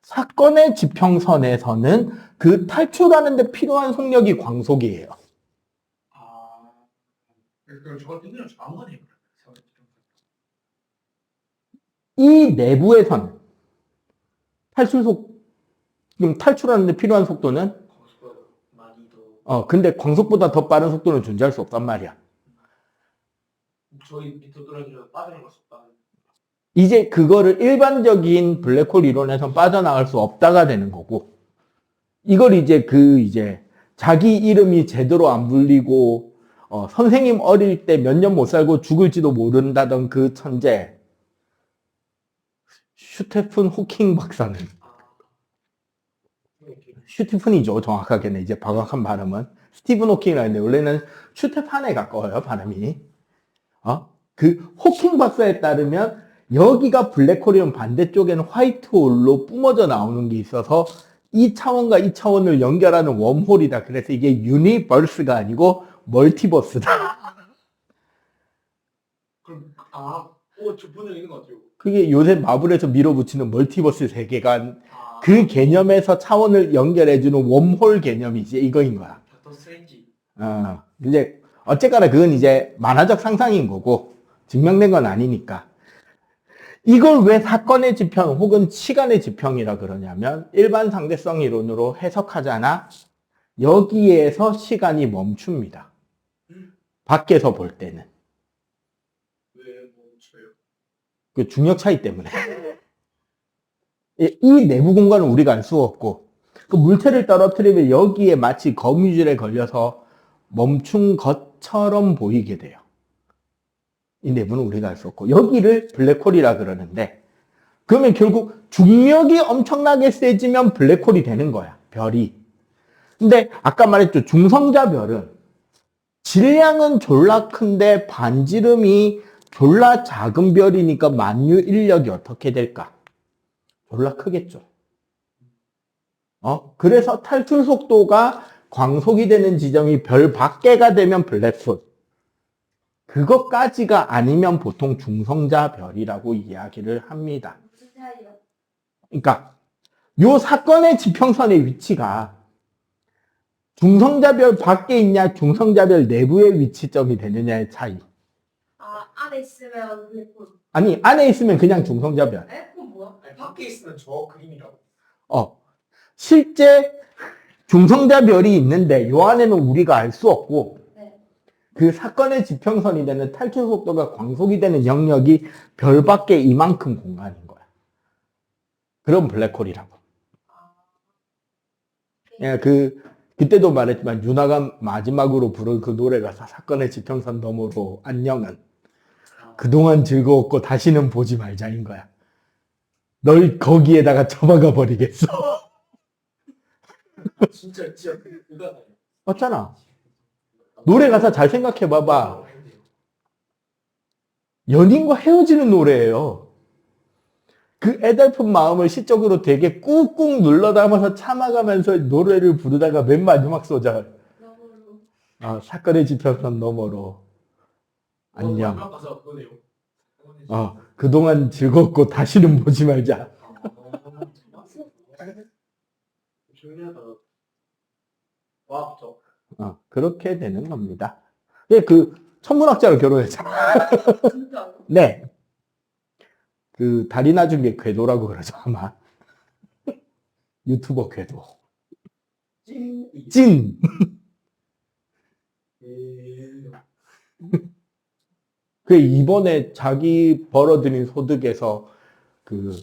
사건의 지평선에서는 그 탈출하는 데 필요한 속력이 광속이에요. 그럼 저걸 끝내면 아무거나 해버려요. 이 내부에선 지금 탈출하는 데 필요한 속도는 많이 더 근데 광속보다 더 빠른 속도는 존재할 수 없단 말이야. 저희 밑으로 떨어지면 빠져나갈 수 없다. 이제 그거를 일반적인 블랙홀 이론에선 빠져나갈 수 없다가 되는 거고, 이걸 이제 자기 이름이 제대로 안 불리고, 선생님 어릴 때 몇 년 못 살고 죽을지도 모른다던 그 천재, 슈테픈 호킹 박사는, 슈테픈이죠, 정확하게는 이제 정확한 발음은. 스티븐 호킹이라 했는데, 원래는 슈테판에 가까워요, 발음이. 그 호킹 박사에 따르면, 여기가 블랙홀이면 반대쪽에는 화이트홀로 뿜어져 나오는 게 있어서 이 차원과 이 차원을 연결하는 웜홀이다. 그래서 이게 유니버스가 아니고 멀티버스다. 그럼 저 분야 있는 것 같아요. 그게 요새 마블에서 밀어붙이는 멀티버스 세계관 그 개념에서 차원을 연결해주는 웜홀 개념이 이제 이거인 거야. 닥터 스트레인지. 이제 어쨌거나 그건 이제 만화적 상상인 거고 증명된 건 아니니까. 이걸 왜 사건의 지평 혹은 시간의 지평이라 그러냐면 일반 상대성 이론으로 해석하잖아. 여기에서 시간이 멈춥니다. 밖에서 볼 때는. 왜 멈춰요? 그 중력 차이 때문에. 이 내부 공간은 우리가 알 수 없고 그 물체를 떨어뜨리면 여기에 마치 거미줄에 걸려서 멈춘 것처럼 보이게 돼요. 이 내부는 우리가 알 수 없고 여기를 블랙홀이라 그러는데 그러면 결국 중력이 엄청나게 세지면 블랙홀이 되는 거야. 별이. 근데 아까 말했죠. 중성자 별은 질량은 졸라 큰데 반지름이 졸라 작은 별이니까 만유 인력이 어떻게 될까? 졸라 크겠죠. 그래서 탈출 속도가 광속이 되는 지점이 별 밖에가 되면 블랙홀. 그것까지가 아니면 보통 중성자 별이라고 이야기를 합니다. 무슨 차이요? 그러니까 요 사건의 지평선의 위치가 중성자 별 밖에 있냐 중성자 별 내부의 위치점이 되느냐의 차이. 안에 있으면 블랙홀. 아니 안에 있으면 그냥 중성자 별. 그건 뭐야? 아니, 밖에 있으면 저 그림이라고. 실제 중성자 별이 있는데 요 안에는 우리가 알 수 없고 네. 그 사건의 지평선이 되는 탈출 속도가 광속이 되는 영역이 별 밖에 이만큼 공간인 거야. 그럼 블랙홀이라고. 예, 그때도 말했지만 윤하가 마지막으로 부른 그 노래가 사건의 지평선 너머로 안녕은 그동안 즐거웠고 다시는 보지 말자인 거야. 널 거기에다가 처박아 버리겠어. 진짜 그거다. 맞잖아. 노래 가사 잘 생각해 봐봐. 연인과 헤어지는 노래예요. 그 애달픈 마음을 시적으로 되게 꾹꾹 눌러 담아서 참아가면서 노래를 부르다가 맨 마지막 소절. 너머로. 사건의 지평선 너머로. 안녕. 마지막 가사 그거네요. 그동안 즐겁고 다시는 보지 말자. 신기하다. 과학적. 그렇게 되는 겁니다. 그 천문학자로 결혼했잖아. 진짜로? 네. 그 달이 낮은 게 궤도라고 그러죠 아마. 유튜버 궤도. 찐. 그 이번에 자기 벌어들인 소득에서 그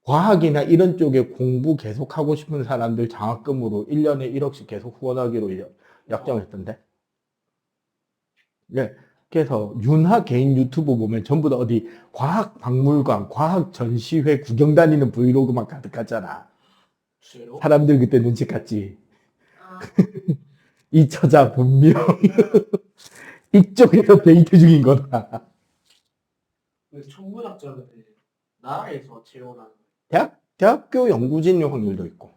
과학이나 이런 쪽에 공부 계속 하고 싶은 사람들 장학금으로 1년에 1억씩 계속 후원하기로 약정했던데. 네. 그래서 윤하 개인 유튜브 보면 전부 다 어디 과학 박물관, 과학 전시회 구경 다니는 브이로그만 가득하잖아. 사람들 그때 눈치깠지. 이 처자 분명 이쪽에서 데이트 중인 거다. 천문학자는 나라에서 채용하는 대학교 연구진 확률도 있고,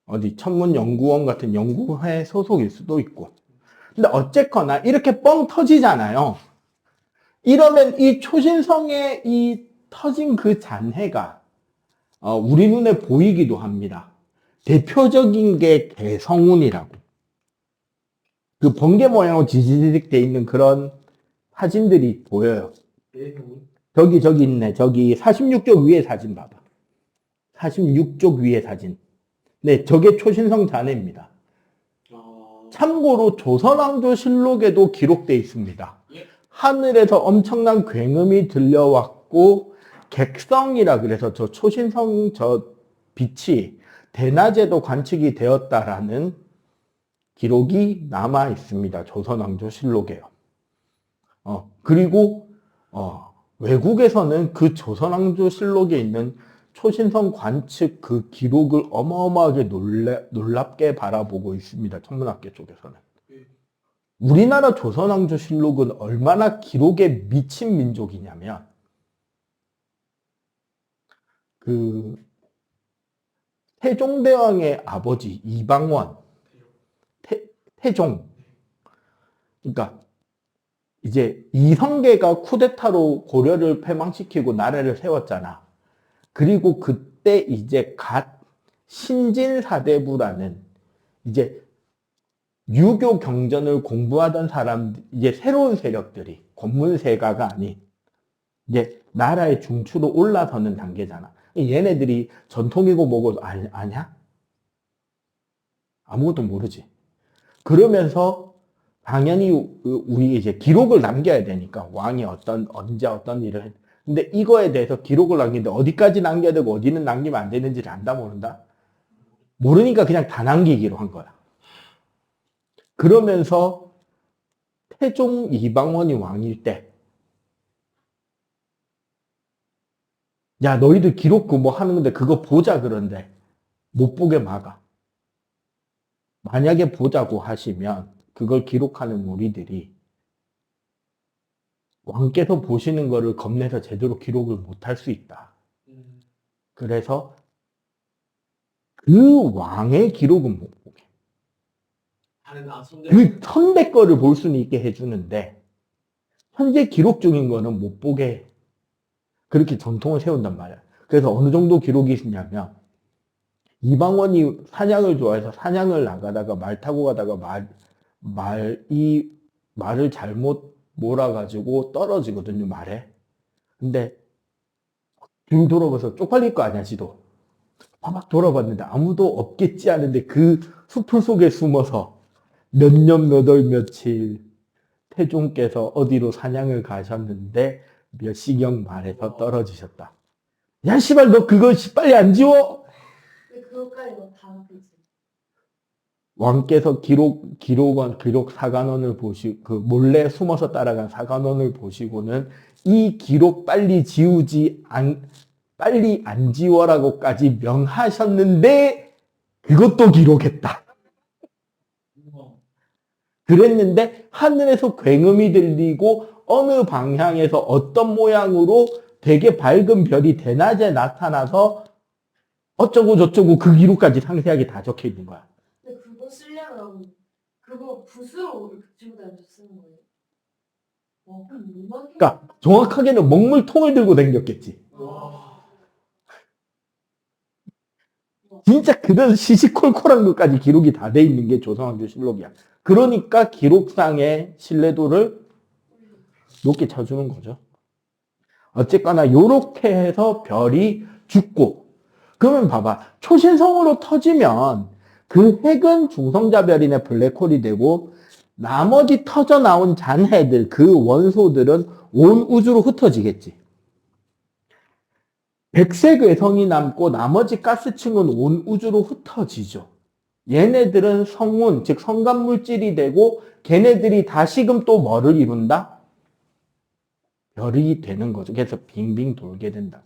어디 천문연구원 같은 연구회 소속일 수도 있고. 근데 어쨌거나 이렇게 뻥 터지잖아요. 이러면 이 초신성의 이 터진 그 잔해가 우리 눈에 보이기도 합니다. 대표적인 게 개성운이라고. 그 번개 모양으로 지지직 돼 있는 그런 사진들이 보여요. 네, 형님. 저기 있네. 저기 46쪽 위에 사진 봐봐. 46쪽 위에 사진. 네, 저게 초신성 잔해입니다. 참고로 조선왕조실록에도 기록돼 있습니다. 예. 하늘에서 엄청난 굉음이 들려왔고 객성이라 그래서 저 초신성 저 빛이 대낮에도 관측이 되었다라는 기록이 남아 있습니다. 조선왕조실록에요. 그리고 외국에서는 그 조선왕조실록에 있는 초신성 관측 그 기록을 어마어마하게 놀랍게 바라보고 있습니다. 천문학계 쪽에서는. 우리나라 조선왕조실록은 얼마나 기록에 미친 민족이냐면 그 태종대왕의 아버지 이방원 태종 그러니까 이제 이성계가 쿠데타로 고려를 패망시키고 나라를 세웠잖아. 그리고 그때 이제 갓 신진사대부라는 이제 유교 경전을 공부하던 사람, 이제 새로운 세력들이 권문세가가 아닌 이제 나라의 중추로 올라서는 단계잖아. 얘네들이 전통이고 뭐고 아냐? 아무것도 모르지. 그러면서 당연히 우리 이제 기록을 남겨야 되니까 왕이 언제 어떤 일을 했. 근데 이거에 대해서 기록을 남기는데 어디까지 남겨야 되고 어디는 남기면 안 되는지를 안다 모른다? 모르니까 그냥 다 남기기로 한 거야. 그러면서 태종 이방원이 왕일 때 야, 너희들 기록 뭐 하는 건데 그거 보자 그런데 못 보게 막아. 만약에 보자고 하시면 그걸 기록하는 우리들이 왕께서 보시는 거를 겁내서 제대로 기록을 못 할 수 있다. 그래서 그 왕의 기록은 못 보게. 그 선대 거를 볼 수는 있게 해주는데 현재 기록 중인 거는 못 보게 그렇게 전통을 세운단 말이야. 그래서 어느 정도 기록이 있냐면 이방원이 사냥을 좋아해서 사냥을 나가다가 말 타고 가다가 말을 잘못 몰아가지고 떨어지거든요, 말에. 근데 등 돌아봐서 쪽팔릴 거 아니야, 지도. 막 돌아봤는데 아무도 없겠지 하는데 그 수풀 속에 숨어서 몇 년, 몇 월, 며칠 태종께서 어디로 사냥을 가셨는데 몇 시경 말에서 떨어지셨다. 야, 씨발, 너 그거 빨리 안 지워? 근데 그것까지 뭐다 그지. 왕께서 기록 사관원을 그 몰래 숨어서 따라간 사관원을 보시고는 이 기록 빨리 빨리 안 지워라고까지 명하셨는데 그것도 기록했다. 그랬는데 하늘에서 굉음이 들리고 어느 방향에서 어떤 모양으로 되게 밝은 별이 대낮에 나타나서 어쩌고 저쩌고 그 기록까지 상세하게 다 적혀 있는 거야. 근데 그거 쓰려면 그거 붓으로 이렇게 들고 다니면서 쓰는 거예요? 그럼 뭐만 해? 그러니까 정확하게는 먹물통을 들고 다녔겠지. 진짜 그런 시시콜콜한 것까지 기록이 다 돼 있는 게 조선왕조실록이야. 그러니까 기록상의 신뢰도를 높게 쳐주는 거죠. 어쨌거나 요렇게 해서 별이 죽고 그러면 봐봐. 초신성으로 터지면 그 핵은 중성자별이나 블랙홀이 되고 나머지 터져 나온 잔해들 그 원소들은 온 우주로 흩어지겠지. 백색 외성이 남고 나머지 가스층은 온 우주로 흩어지죠. 얘네들은 성운, 즉 성간물질이 되고 걔네들이 다시금 또 뭐를 이룬다? 별이 되는 거죠. 그래서 빙빙 돌게 된다.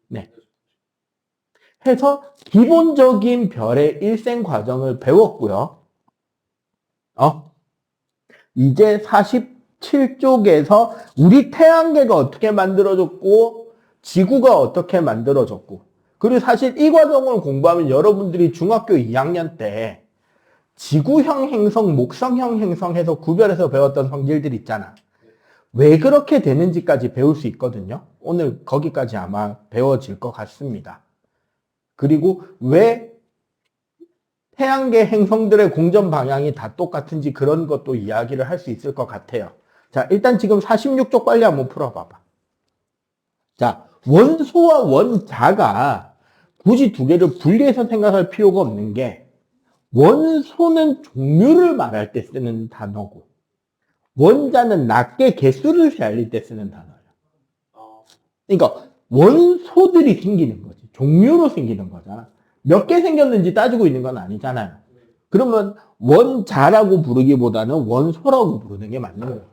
네. 해서 기본적인 별의 일생 과정을 배웠고요. 이제 47쪽에서 우리 태양계가 어떻게 만들어졌고 지구가 어떻게 만들어졌고 그리고 사실 이 과정을 공부하면 여러분들이 중학교 2학년 때 지구형 행성, 목성형 행성에서 구별해서 배웠던 성질들 있잖아. 왜 그렇게 되는지까지 배울 수 있거든요. 오늘 거기까지 아마 배워질 것 같습니다. 그리고 왜 태양계 행성들의 공전 방향이 다 똑같은지 그런 것도 이야기를 할 수 있을 것 같아요. 자, 일단 지금 46쪽 빨리 한번 풀어봐봐. 자, 원소와 원자가 굳이 두 개를 분리해서 생각할 필요가 없는 게 원소는 종류를 말할 때 쓰는 단어고 원자는 낱개 개수를 세알릴 때 쓰는 단어예요. 그러니까 원소들이 생기는 거지. 종류로 생기는 거잖아. 몇 개 생겼는지 따지고 있는 건 아니잖아요. 그러면 원자라고 부르기보다는 원소라고 부르는 게 맞는 거예요.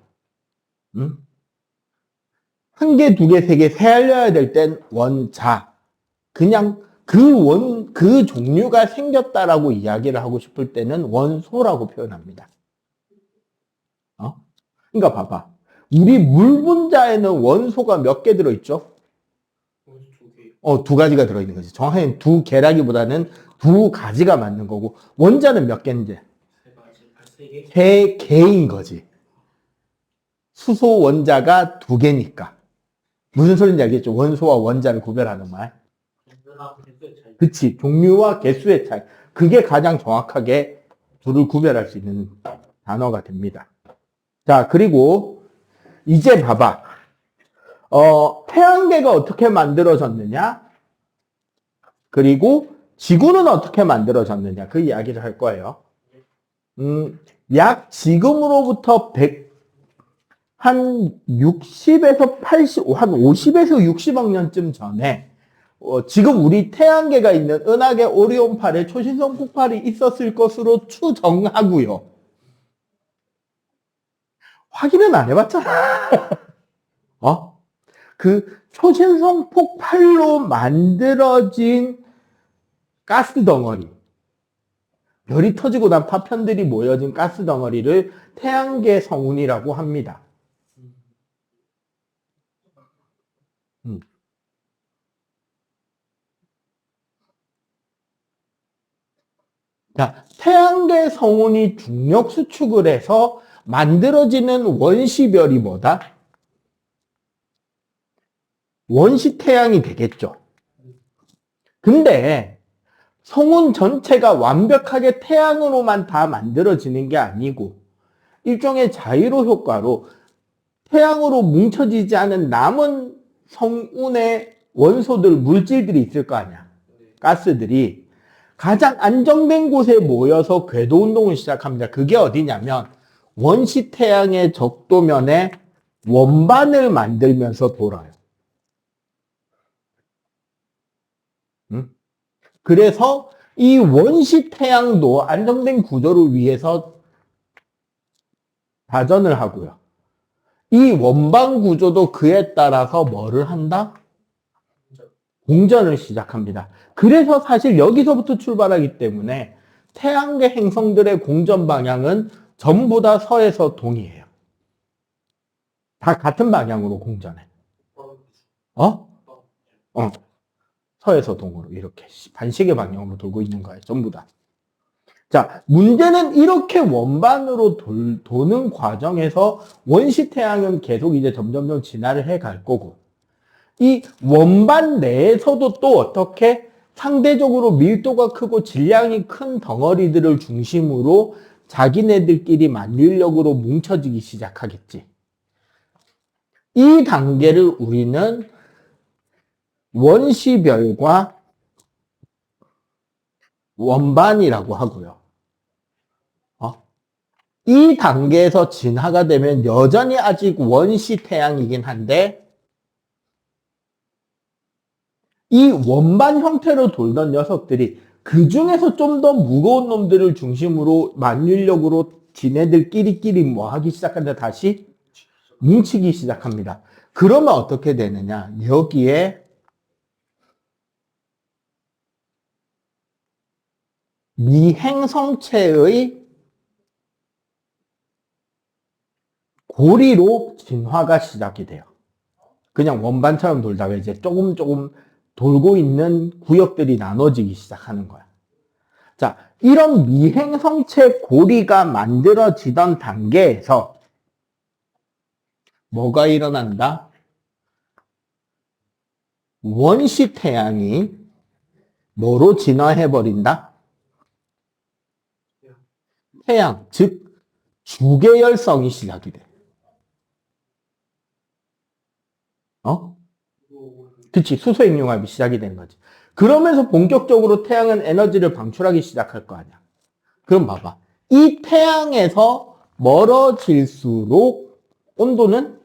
응? 한 개, 두 개, 세 개 세알려야 될 땐 원자. 그냥 그 종류가 생겼다라고 이야기를 하고 싶을 때는 원소라고 표현합니다. 그러니까 봐봐. 우리 물 분자에는 원소가 몇 개 들어있죠? 두 가지가 들어있는 거지. 정확히 두 개라기보다는 두 가지가 맞는 거고, 원자는 몇 개인데? 세 개인 거지. 수소 원자가 두 개니까. 무슨 소리인지 알겠죠? 원소와 원자를 구별하는 말. 그치. 종류와 개수의 차이. 그게 가장 정확하게 둘을 구별할 수 있는 단어가 됩니다. 자, 그리고 이제 봐봐. 태양계가 어떻게 만들어졌느냐? 그리고 지구는 어떻게 만들어졌느냐? 그 이야기를 할 거예요. 약 지금으로부터 한 60에서 80, 한 50에서 60억 년쯤 전에 지금 우리 태양계가 있는 은하계 오리온팔에 초신성 폭발이 있었을 것으로 추정하고요. 확인은 안 해봤잖아. 그 초신성 폭발로 만들어진 가스 덩어리, 별이 터지고 난 파편들이 모여진 가스 덩어리를 태양계 성운이라고 합니다. 자, 태양계 성운이 중력 수축을 해서 만들어지는 원시별이 뭐다? 원시태양이 되겠죠. 근데 성운 전체가 완벽하게 태양으로만 다 만들어지는 게 아니고 일종의 자이로 효과로 태양으로 뭉쳐지지 않은 남은 성운의 원소들, 물질들이 있을 거 아니야. 가스들이 가장 안정된 곳에 모여서 궤도 운동을 시작합니다. 그게 어디냐면 원시태양의 적도면에 원반을 만들면서 돌아요. 그래서 이 원시태양도 안정된 구조를 위해서 발전을 하고요. 이 원반 구조도 그에 따라서 뭐를 한다? 공전을 시작합니다. 그래서 사실 여기서부터 출발하기 때문에 태양계 행성들의 공전 방향은 전부 다 서에서 동이에요. 다 같은 방향으로 공전해. 서에서 동으로 이렇게 반시계 방향으로 돌고 있는 거예요. 전부 다. 자, 문제는 이렇게 원반으로 도는 과정에서 원시태양은 계속 이제 점점점 진화를 해 갈 거고 이 원반 내에서도 또 어떻게 상대적으로 밀도가 크고 질량이 큰 덩어리들을 중심으로 자기네들끼리 만일력으로 뭉쳐지기 시작하겠지. 이 단계를 우리는 원시별과 원반이라고 하고요. 이 단계에서 진화가 되면 여전히 아직 원시태양이긴 한데 이 원반 형태로 돌던 녀석들이 그 중에서 좀 더 무거운 놈들을 중심으로 만유력으로 지네들끼리끼리 뭐 하기 시작한다. 다시 뭉치기 시작합니다. 그러면 어떻게 되느냐? 여기에 미행성체의 고리로 진화가 시작이 돼요. 그냥 원반처럼 돌다가 이제 조금 돌고 있는 구역들이 나눠지기 시작하는 거야. 자, 이런 미행성체 고리가 만들어지던 단계에서 뭐가 일어난다? 원시 태양이 뭐로 진화해버린다? 태양, 즉 주계열성이 시작이 돼. 그치, 수소액융합이 시작이 되는 거지. 그러면서 본격적으로 태양은 에너지를 방출하기 시작할 거 아니야. 그럼 봐봐. 이 태양에서 멀어질수록 온도는?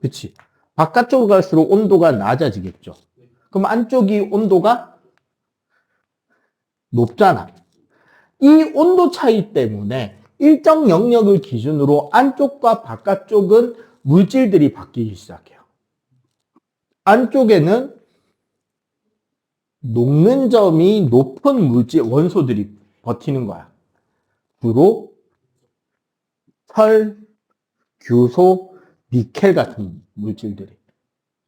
그치. 바깥쪽으로 갈수록 온도가 낮아지겠죠. 그럼 안쪽이 온도가 높잖아. 이 온도 차이 때문에 일정 영역을 기준으로 안쪽과 바깥쪽은 물질들이 바뀌기 시작해요. 안쪽에는 녹는 점이 높은 물질, 원소들이 버티는 거야. 주로 철, 규소, 니켈 같은 물질들이.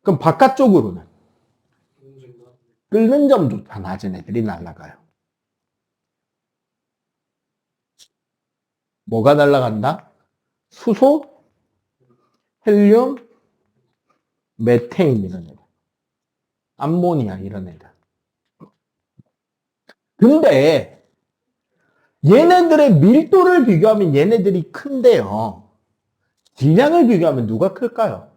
그럼 바깥쪽으로는 끓는 점조차 낮은 애들이 날아가요. 뭐가 날아간다? 수소, 헬륨, 메테인 이런 애들. 암모니아 이런 애들. 근데 얘네들의 밀도를 비교하면 얘네들이 큰데요. 질량을 비교하면 누가 클까요?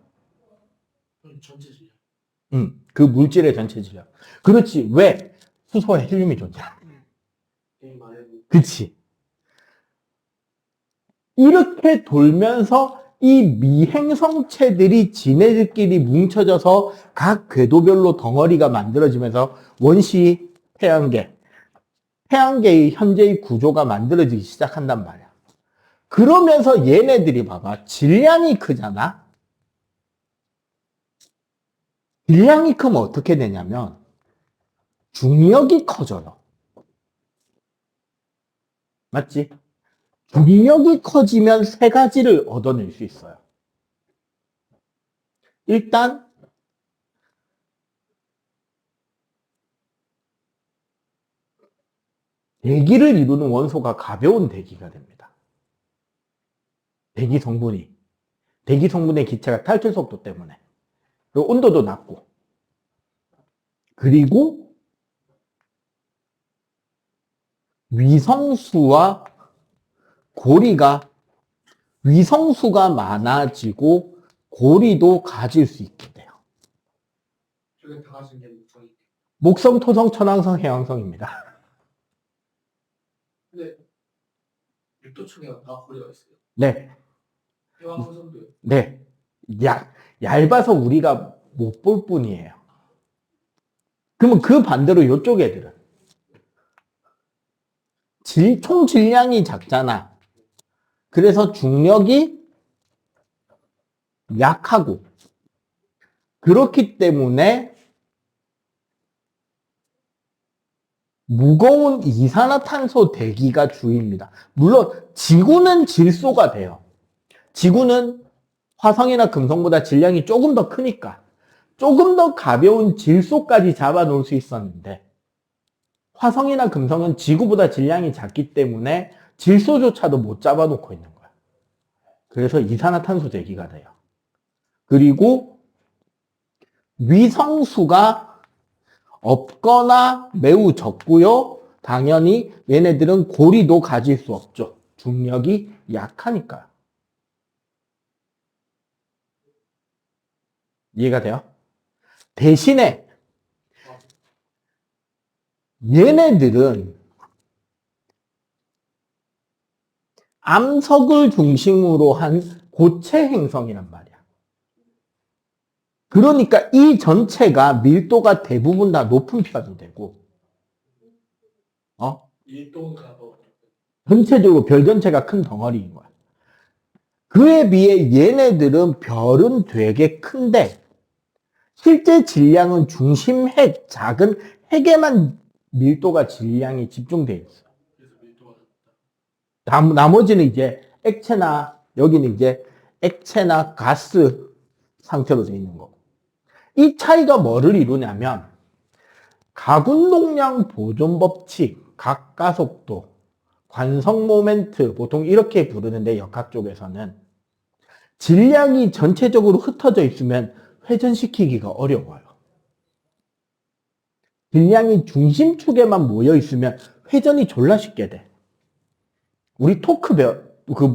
전체 질량. 그 물질의 전체 질량. 그렇지. 왜? 수소에 헬륨이 존재해. 그치. 이렇게 돌면서 이 미행성체들이 지네들끼리 뭉쳐져서 각 궤도별로 덩어리가 만들어지면서 원시 태양계의 현재의 구조가 만들어지기 시작한단 말이야. 그러면서 얘네들이 봐봐. 질량이 크잖아? 질량이 크면 어떻게 되냐면 중력이 커져요. 맞지? 중력이 커지면 세 가지를 얻어낼 수 있어요. 일단 대기를 이루는 원소가 가벼운 대기가 됩니다. 대기 성분의 기체가 탈출 속도 때문에. 그리고 온도도 낮고. 그리고 위성수가 많아지고 고리도 가질 수 있게 돼요. 저게 다 가진 게 목성이. 목성, 토성, 천왕성, 해왕성입니다. 근데 육도층에 다 고리가 있어요. 네. 해왕성도요. 네. 얇아서 우리가 못 볼 뿐이에요. 그러면 그 반대로 이쪽 애들은 총 질량이 작잖아. 그래서 중력이 약하고 그렇기 때문에 무거운 이산화탄소 대기가 주입니다. 물론 지구는 질소가 돼요. 지구는 화성이나 금성보다 질량이 조금 더 크니까 조금 더 가벼운 질소까지 잡아놓을 수 있었는데 화성이나 금성은 지구보다 질량이 작기 때문에 질소조차도 못 잡아놓고 있는 거야. 그래서 이산화탄소 대기가 돼요. 그리고 위성수가 없거나 매우 적고요. 당연히 얘네들은 고리도 가질 수 없죠. 중력이 약하니까요. 이해가 돼요? 대신에 얘네들은 암석을 중심으로 한 고체 행성이란 말이야. 그러니까 이 전체가 밀도가 대부분 다 높은 편이 되고, 일동가 뭐. 전체적으로 별 전체가 큰 덩어리인 거야. 그에 비해 얘네들은 별은 되게 큰데, 실제 질량은 중심 핵, 작은 핵에만 밀도가 질량이 집중되어 있어. 그래서 밀도가 낮다. 나머지는 이제 액체나, 여기는 이제 액체나 가스 상태로 되어 있는 거고. 이 차이가 뭐를 이루냐면, 가군동량 보존 법칙, 각가속도, 관성 모멘트 보통 이렇게 부르는데 역학 쪽에서는 질량이 전체적으로 흩어져 있으면 회전시키기가 어려워요. 질량이 중심축에만 모여 있으면 회전이 졸라 쉽게 돼. 우리 토크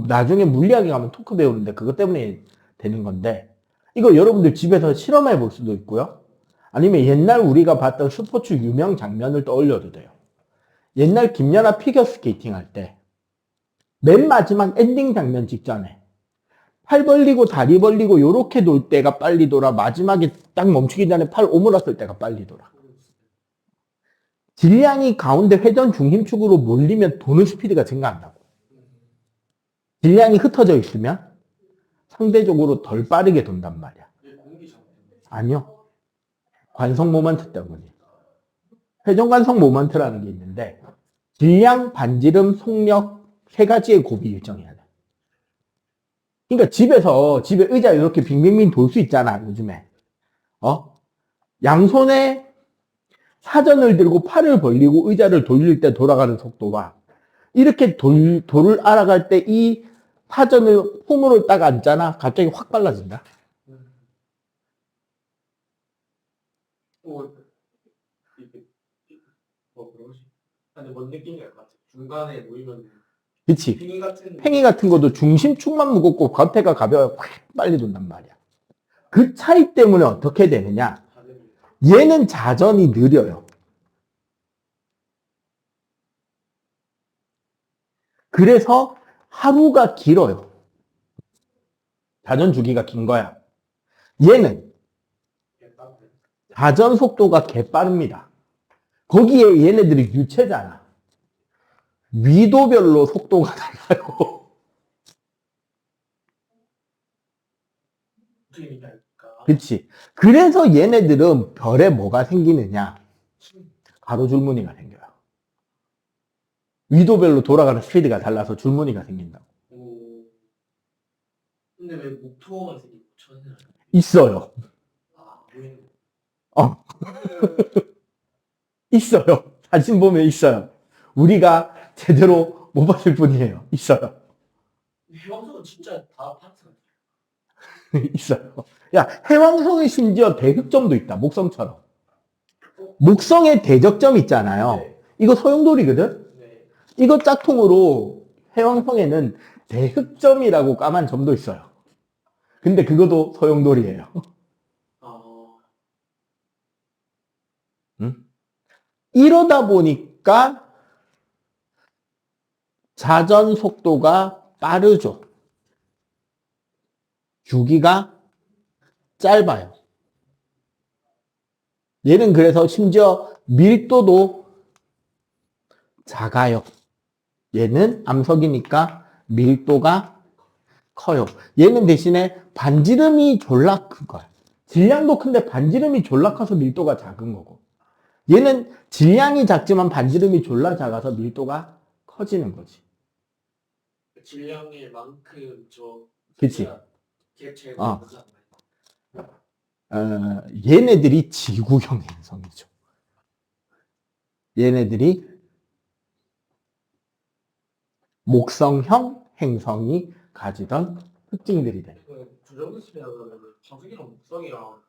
나중에 물리학에 가면 토크 배우는데 그것 때문에 되는 건데, 이거 여러분들 집에서 실험해 볼 수도 있고요. 아니면 옛날 우리가 봤던 스포츠 유명 장면을 떠올려도 돼요. 옛날 김연아 피겨 스케이팅 할 때, 맨 마지막 엔딩 장면 직전에 팔 벌리고 다리 벌리고 요렇게 돌 때가 빨리 돌아, 마지막에 딱 멈추기 전에 팔 오므렸을 때가 빨리 돌아. 질량이 가운데 회전 중심축으로 몰리면 도는 스피드가 증가한다고. 질량이 흩어져 있으면 상대적으로 덜 빠르게 돈단 말이야. 아니요. 관성 모먼트 때문에. 회전 관성 모먼트라는 게 있는데, 질량, 반지름, 속력 세 가지의 곱이 일정해야 돼. 그러니까 집에 의자 이렇게 빙빙빙 돌 수 있잖아, 요즘에. 양손에 사전을 들고 팔을 벌리고 의자를 돌릴 때 돌아가는 속도와 이렇게 돌을 알아갈 때 이 사전을 홈으로 딱 앉잖아. 갑자기 확 빨라진다. 근데 뭔 느낌이 알 것 같아. 중간에 모이면 그치? 팽이 팽이 같은 것도 중심축만 무겁고 겉에가 가벼워 확 빨리 돈단 말이야. 그 차이 때문에 어떻게 되느냐? 얘는 자전이 느려요. 그래서 하루가 길어요. 자전 주기가 긴 거야. 얘는 자전 속도가 개빠릅니다. 거기에 얘네들이 유체잖아. 위도별로 속도가 달라요. 그치? 그래서 얘네들은 별에 뭐가 생기느냐? 가로줄무늬가 생겨요. 위도별로 돌아가는 스피드가 달라서 줄무늬가 생긴다고. 근데 왜 목토어만 생기고 천은 있어요. 있어요. 사진 보면 있어요. 우리가 제대로 못 봤을 뿐이에요. 있어요. 해왕성은 진짜 다 파트. 있어요. 야, 해왕성에 심지어 대흑점도 있다. 목성처럼. 목성에 대적점 있잖아요. 네. 이거 소용돌이거든? 네. 이거 짝퉁으로 해왕성에는 대흑점이라고 까만 점도 있어요. 근데 그것도 소용돌이에요. 응? 이러다 보니까 자전 속도가 빠르죠. 주기가 짧아요. 얘는 그래서 심지어 밀도도 작아요. 얘는 암석이니까 밀도가 커요. 얘는 대신에 반지름이 졸라 큰 거야. 질량도 큰데 반지름이 졸라 커서 밀도가 작은 거고. 얘는 질량이 작지만 반지름이 졸라 작아서 밀도가 커지는 거지. 질량의 만큼 그치? 갭 얘네들이 지구형 행성이죠. 얘네들이 목성형 행성이 가지던 특징들이 돼. 그 정도 치면 정석이랑 목성이랑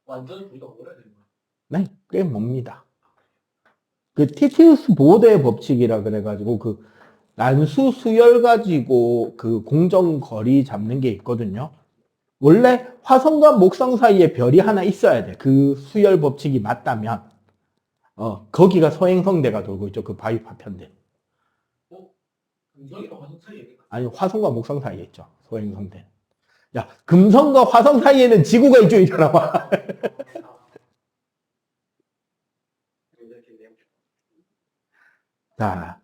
완전 우리가 뭐라 해야 되는 거야? 네, 꽤 멉니다. 그 티티우스 보호대 법칙이라 그래가지고 그 난수 수열 가지고 그 공정 거리 잡는 게 있거든요. 원래 화성과 목성 사이에 별이 하나 있어야 돼. 그 수열 법칙이 맞다면. 거기가 소행성대가 돌고 있죠. 그 바위 파편대. 금성이랑 화성 사이에 아니, 화성과 목성 사이에 있죠. 소행성대. 야, 금성과 화성 사이에는 지구가 있죠, 이 사람아. 자,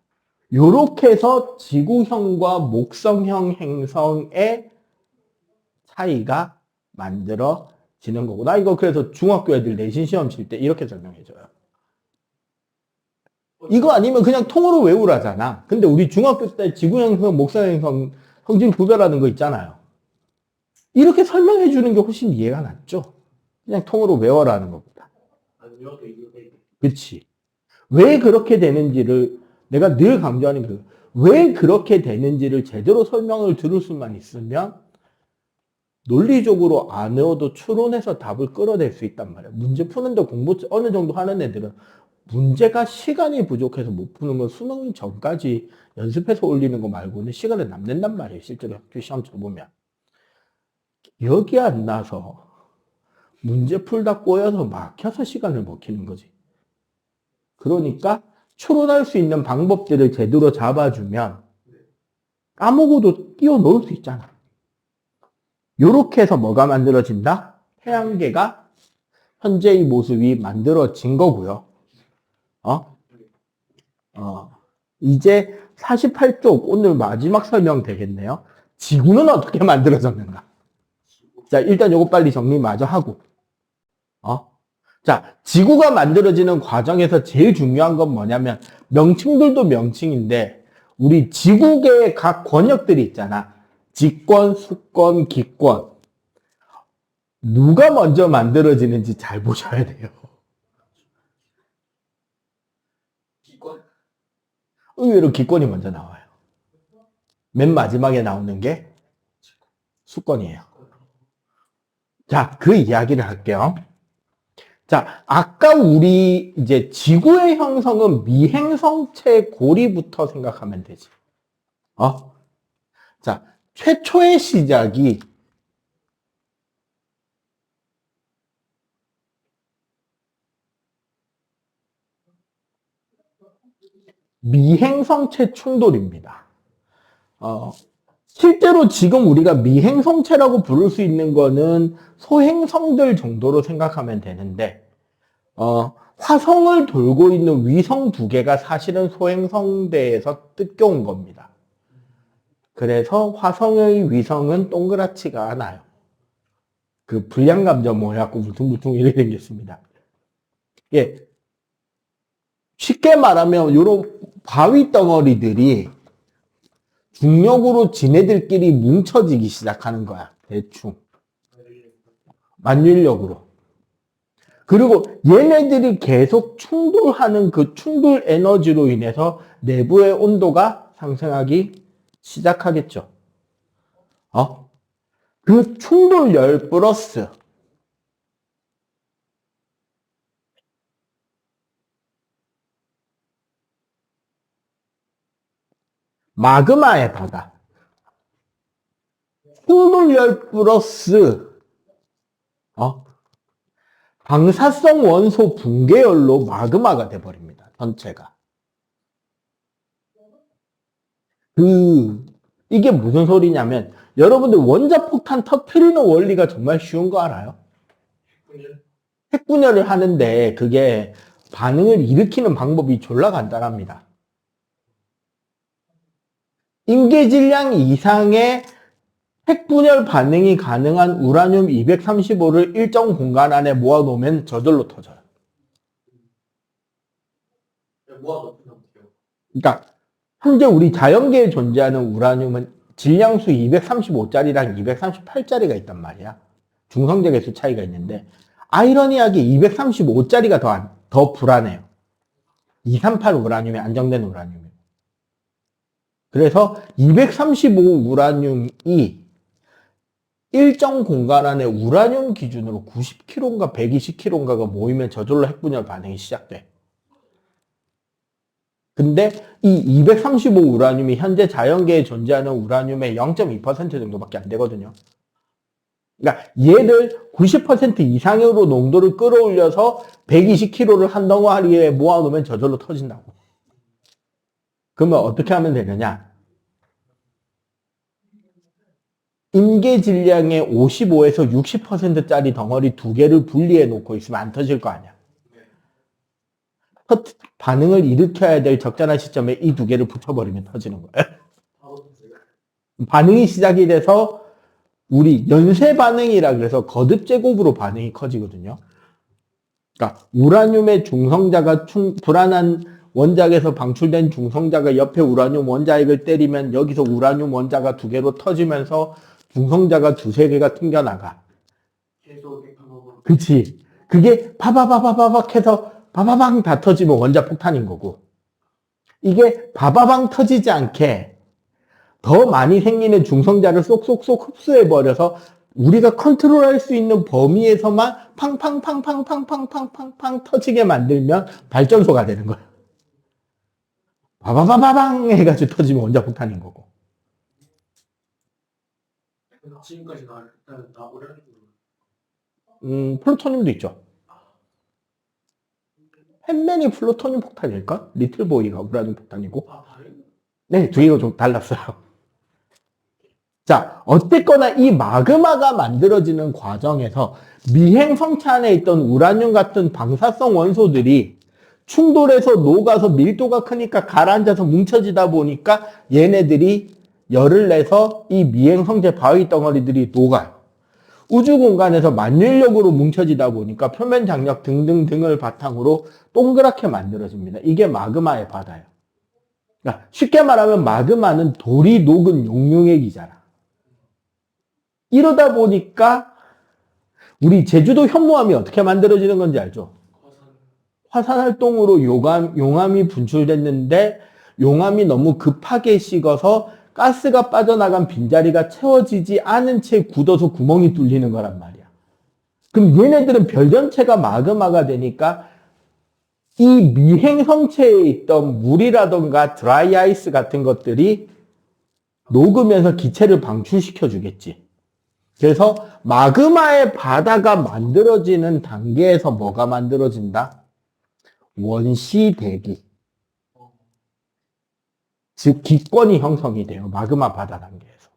요렇게 해서 지구형과 목성형 행성의 차이가 만들어지는 거고. 나 이거 그래서 중학교 애들 내신 시험 칠 때 이렇게 설명해줘요. 이거 아니면 그냥 통으로 외우라잖아. 근데 우리 중학교 때 지구형성, 목성형성 성질 구별하는 거 있잖아요. 이렇게 설명해 주는 게 훨씬 이해가 낫죠. 그냥 통으로 외워라는 것보다. 안 외워도 이거 그치. 왜 그렇게 되는지를 내가 늘 강조하는 왜 그렇게 되는지를 제대로 설명을 들을 수만 있으면 논리적으로 안 외워도 추론해서 답을 끌어낼 수 있단 말이야. 문제 푸는데 공부 어느 정도 하는 애들은 문제가 시간이 부족해서 못 푸는 건 수능 전까지 연습해서 올리는 거 말고는 시간을 남는단 말이에요. 실제로 학교 시험 쳐보면. 기억이 안 나서 문제 풀다 꼬여서 막혀서 시간을 먹히는 거지. 그러니까 추론할 수 있는 방법들을 제대로 잡아주면 까먹어도 끼워 넣을 수 있잖아. 요렇게 해서 뭐가 만들어진다? 태양계가 현재의 모습이 만들어진 거고요. 이제 48쪽 오늘 마지막 설명 되겠네요. 지구는 어떻게 만들어졌는가? 자, 일단 요거 빨리 정리 마저 하고. 자, 지구가 만들어지는 과정에서 제일 중요한 건 뭐냐면 명칭들도 명칭인데 우리 지구계의 각 권역들이 있잖아. 직권, 수권, 기권. 누가 먼저 만들어지는지 잘 보셔야 돼요. 기권? 의외로 기권이 먼저 나와요. 맨 마지막에 나오는 게 수권이에요. 자, 그 이야기를 할게요. 자, 아까 우리 이제 지구의 형성은 미행성체 고리부터 생각하면 되지. 자, 최초의 시작이 미행성체 충돌입니다. 실제로 지금 우리가 미행성체라고 부를 수 있는 거는 소행성들 정도로 생각하면 되는데, 화성을 돌고 있는 위성 2개가 사실은 소행성대에서 뜯겨온 겁니다. 그래서 화성의 위성은 동그랗지가 않아요. 그 불량감정 모여갖고 물퉁물퉁 이렇게 생겼습니다. 예. 쉽게 말하면 요런 바위 덩어리들이 중력으로 지네들끼리 뭉쳐지기 시작하는 거야. 대충. 만율력으로. 그리고 얘네들이 계속 충돌하는 그 충돌 에너지로 인해서 내부의 온도가 상승하기 시작하겠죠. 그 충돌열 플러스 마그마의 바다. 충돌열 플러스 방사성 원소 붕괴열로 마그마가 돼버립니다. 전체가. 이게 무슨 소리냐면 여러분들 원자폭탄 터트리는 원리가 정말 쉬운 거 알아요? 핵분열을 하는데 그게 반응을 일으키는 방법이 졸라 간단합니다. 임계질량 이상의 핵분열 반응이 가능한 우라늄 235를 일정 공간 안에 모아놓으면 저절로 터져요. 그러니까 현재 우리 자연계에 존재하는 우라늄은 질량수 235짜리랑 238짜리가 있단 말이야. 중성자 개수 차이가 있는데 아이러니하게 235짜리가 더 불안해요. 238 우라늄이 안정된 우라늄이에요. 그래서 235 우라늄이 일정 공간 안에 우라늄 기준으로 90kg인가 120kg인가가 모이면 저절로 핵분열 반응이 시작돼. 근데 이 235 우라늄이 현재 자연계에 존재하는 우라늄의 0.2% 정도밖에 안 되거든요. 그러니까 얘를 90% 이상으로 농도를 끌어올려서 120kg를 한 덩어리에 모아놓으면 저절로 터진다고. 그러면 어떻게 하면 되느냐? 임계질량의 55에서 60%짜리 덩어리 2개를 분리해 놓고 있으면 안 터질 거 아니야. 반응을 일으켜야 될 적절한 시점에 이 2개를 붙여버리면 터지는 거예요. 반응이 시작이 돼서 우리 연쇄 반응이라 그래서 거듭 제곱으로 반응이 커지거든요. 그러니까 우라늄의 중성자가 불안한 원자에서 방출된 중성자가 옆에 우라늄 원자핵을 때리면 여기서 우라늄 원자가 2개로 터지면서 중성자가 2-3개가 튕겨나가. 그치. 그게 바바바바박 해서 바바방 다 터지면 원자폭탄인 거고, 이게 바바방 터지지 않게 더 많이 생기는 중성자를 쏙쏙쏙 흡수해버려서 우리가 컨트롤할 수 있는 범위에서만 팡팡팡팡팡팡팡팡팡 터지게 만들면 발전소가 되는 거야. 바바바바방 해가지고 터지면 원자폭탄인 거고. 지금까지 일단 나오려는 플루토늄도 있죠. 햇맨이 플루토늄 폭탄일까? 리틀보이가 우라늄 폭탄이고. 네, 두 개가 좀 달랐어요. 자, 어쨌거나 이 마그마가 만들어지는 과정에서 미행 성체 안에 있던 우라늄 같은 방사성 원소들이 충돌해서 녹아서 밀도가 크니까 가라앉아서 뭉쳐지다 보니까 얘네들이 열을 내서 이 미행 성체 바위 덩어리들이 녹아요. 우주 공간에서 만율력으로 뭉쳐지다 보니까 표면 장력 등등등을 바탕으로 동그랗게 만들어집니다. 이게 마그마의 바다예요. 그러니까 쉽게 말하면 마그마는 돌이 녹은 용융액이잖아. 이러다 보니까 우리 제주도 현무암이 어떻게 만들어지는 건지 알죠? 화산활동으로 용암이 분출됐는데 용암이 너무 급하게 식어서 가스가 빠져나간 빈자리가 채워지지 않은 채 굳어서 구멍이 뚫리는 거란 말이야. 그럼 얘네들은 별 전체가 마그마가 되니까 이 미행 성체에 있던 물이라던가 드라이 아이스 같은 것들이 녹으면서 기체를 방출시켜 주겠지. 그래서 마그마의 바다가 만들어지는 단계에서 뭐가 만들어진다? 원시대기. 즉 기권이 형성이 돼요. 마그마 바다 단계에서.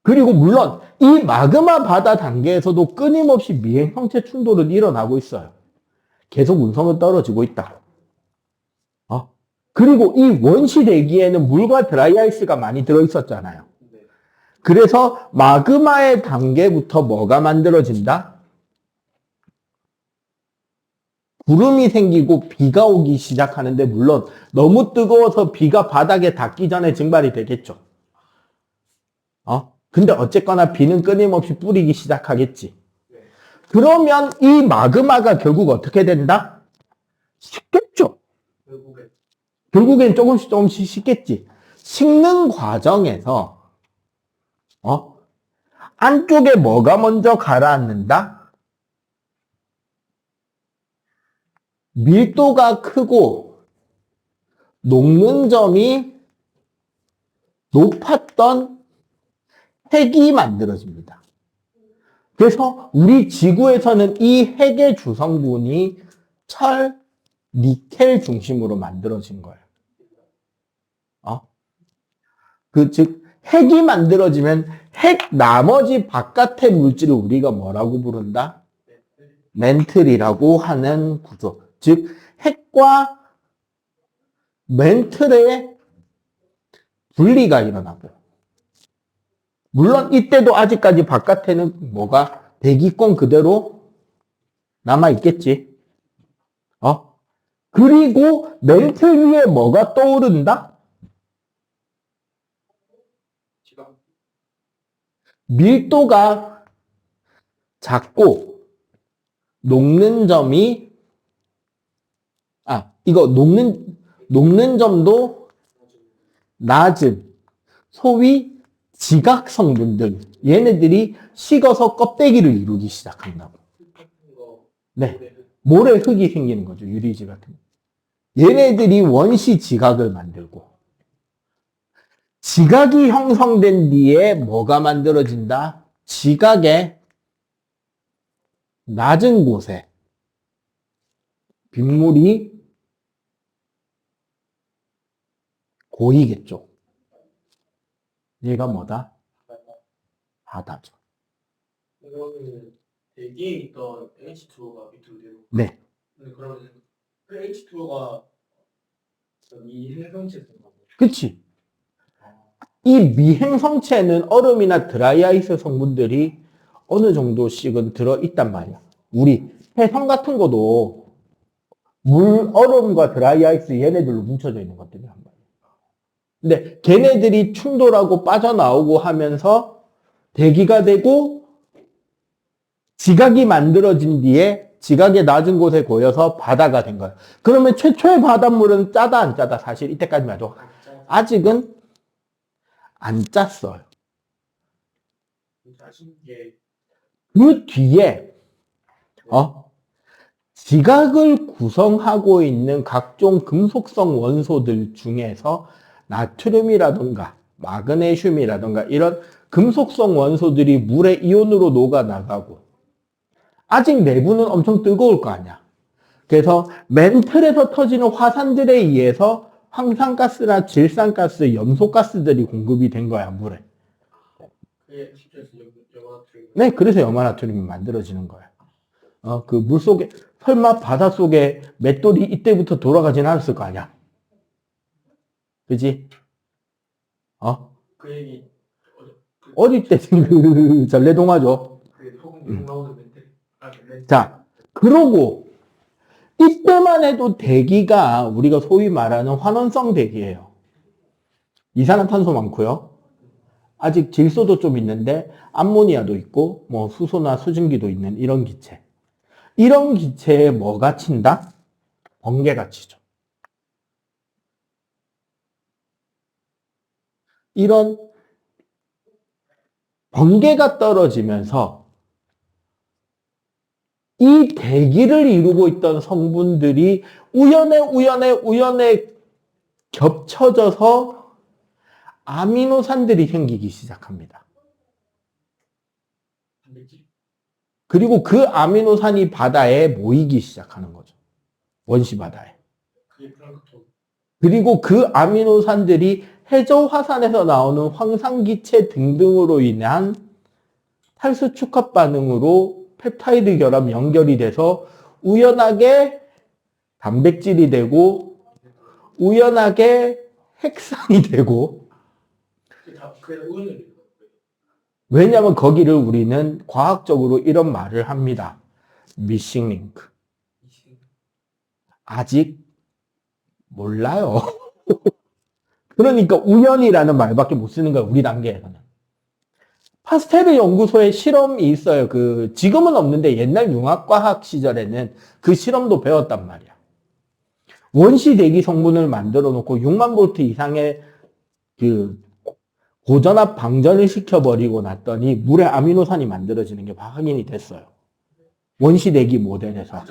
그리고 물론 이 마그마 바다 단계에서도 끊임없이 미행 형체 충돌은 일어나고 있어요. 계속 운성은 떨어지고 있다. 그리고 이 원시대기에는 물과 드라이아이스가 많이 들어있었잖아요. 그래서 마그마의 단계부터 뭐가 만들어진다? 구름이 생기고 비가 오기 시작하는데 물론 너무 뜨거워서 비가 바닥에 닿기 전에 증발이 되겠죠. 근데 어쨌거나 비는 끊임없이 뿌리기 시작하겠지. 그러면 이 마그마가 결국 어떻게 된다? 식겠죠. 결국엔 조금씩 식겠지. 식는 과정에서 안쪽에 뭐가 먼저 가라앉는다? 밀도가 크고 녹는 점이 높았던 핵이 만들어집니다. 그래서 우리 지구에서는 이 핵의 주성분이 철, 니켈 중심으로 만들어진 거예요. 즉 핵이 만들어지면 핵 나머지 바깥의 물질을 우리가 뭐라고 부른다? 멘틀이라고 하는 구조. 즉 핵과 멘틀의 분리가 일어나고, 물론 이때도 아직까지 바깥에는 뭐가 대기권 그대로 남아있겠지. 그리고 멘틀 위에 뭐가 떠오른다? 밀도가 작고 녹는 점이 이거 녹는 점도 낮은 소위 지각 성분들, 얘네들이 식어서 껍데기를 이루기 시작한다고. 네, 모래 흙이 생기는 거죠. 유리지 같은 거. 얘네들이 원시 지각을 만들고, 지각이 형성된 뒤에 뭐가 만들어진다? 지각의 낮은 곳에 빗물이 고이겠죠. 얘가 뭐다? 바다죠. 그러면 대기에 있던 H2O가 밑으로 내려오고. 네. 그러면 그 H2O가 이 핵성체에서 그치. 이 미행성체는 얼음이나 드라이아이스 성분들이 어느 정도씩은 들어있단 말이야. 우리 해성 같은 것도 물, 얼음과 드라이아이스 얘네들로 뭉쳐져 있는 것들이 한 말이야. 근데 걔네들이 충돌하고 빠져나오고 하면서 대기가 되고 지각이 만들어진 뒤에 지각의 낮은 곳에 고여서 바다가 된 거예요. 그러면 최초의 바닷물은 짜다 안 짜다? 사실 이때까지만 해도 아직은 안 짰어요. 자신게 그 뒤에 지각을 구성하고 있는 각종 금속성 원소들 중에서 나트륨이라든가 마그네슘이라든가 이런 금속성 원소들이 물의 이온으로 녹아나가고 아직 내부는 엄청 뜨거울 거 아니야. 그래서 맨틀에서 터지는 화산들에 의해서 황산가스나 질산가스, 염소가스들이 공급이 된 거야, 물에. 그게 실제로 영화들이 네, 그래서 염화나트륨이 만들어지는 거야. 그 물 속에, 설마 바다 속에 맷돌이 이때부터 돌아가진 않았을 거 아니야. 그지? 그 얘기 어릴 때 그 전래동화죠. 그 혹은 나오는 멘트 자, 그러고 이때만 해도 대기가 우리가 소위 말하는 환원성 대기예요. 이산화탄소 많고요. 아직 질소도 좀 있는데 암모니아도 있고 뭐 수소나 수증기도 있는 이런 기체. 이런 기체에 뭐가 친다? 번개가 치죠. 이런 번개가 떨어지면서 이 대기를 이루고 있던 성분들이 우연에 겹쳐져서 아미노산들이 생기기 시작합니다. 단백질 그리고 그 아미노산이 바다에 모이기 시작하는 거죠. 원시 바다에. 그게 플랑크톤 그리고 그 아미노산들이 해저 화산에서 나오는 황산기체 등등으로 인한 탈수 축합 반응으로 펩타이드 결합 연결이 돼서 우연하게 단백질이 되고 우연하게 핵산이 되고 그게 우연히 왜냐하면 거기를 우리는 과학적으로 이런 말을 합니다. 미싱 링크. 아직 몰라요. 그러니까 우연이라는 말밖에 못 쓰는 거예요. 우리 단계에서는. 파스텔의 연구소에 실험이 있어요. 지금은 없는데 옛날 융합과학 시절에는 그 실험도 배웠단 말이야. 원시 대기 성분을 만들어 놓고 6만 볼트 이상의 고전압 방전을 시켜버리고 났더니 물에 아미노산이 만들어지는 게 확인이 됐어요. 원시 대기 모델에서.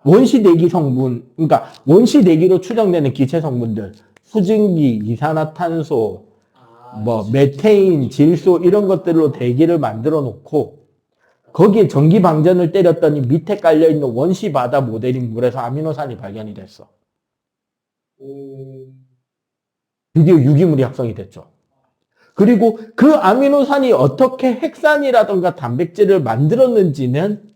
원시 대기 성분, 그러니까 원시 대기로 추정되는 기체 성분들, 수증기, 이산화탄소, 메테인, 질소 이런 것들로 대기를 만들어 놓고 거기에 전기 방전을 때렸더니 밑에 깔려 있는 원시 바다 모델인 물에서 아미노산이 발견이 됐어. 드디어 유기물이 합성이 됐죠. 그리고 그 아미노산이 어떻게 핵산이라든가 단백질을 만들었는지는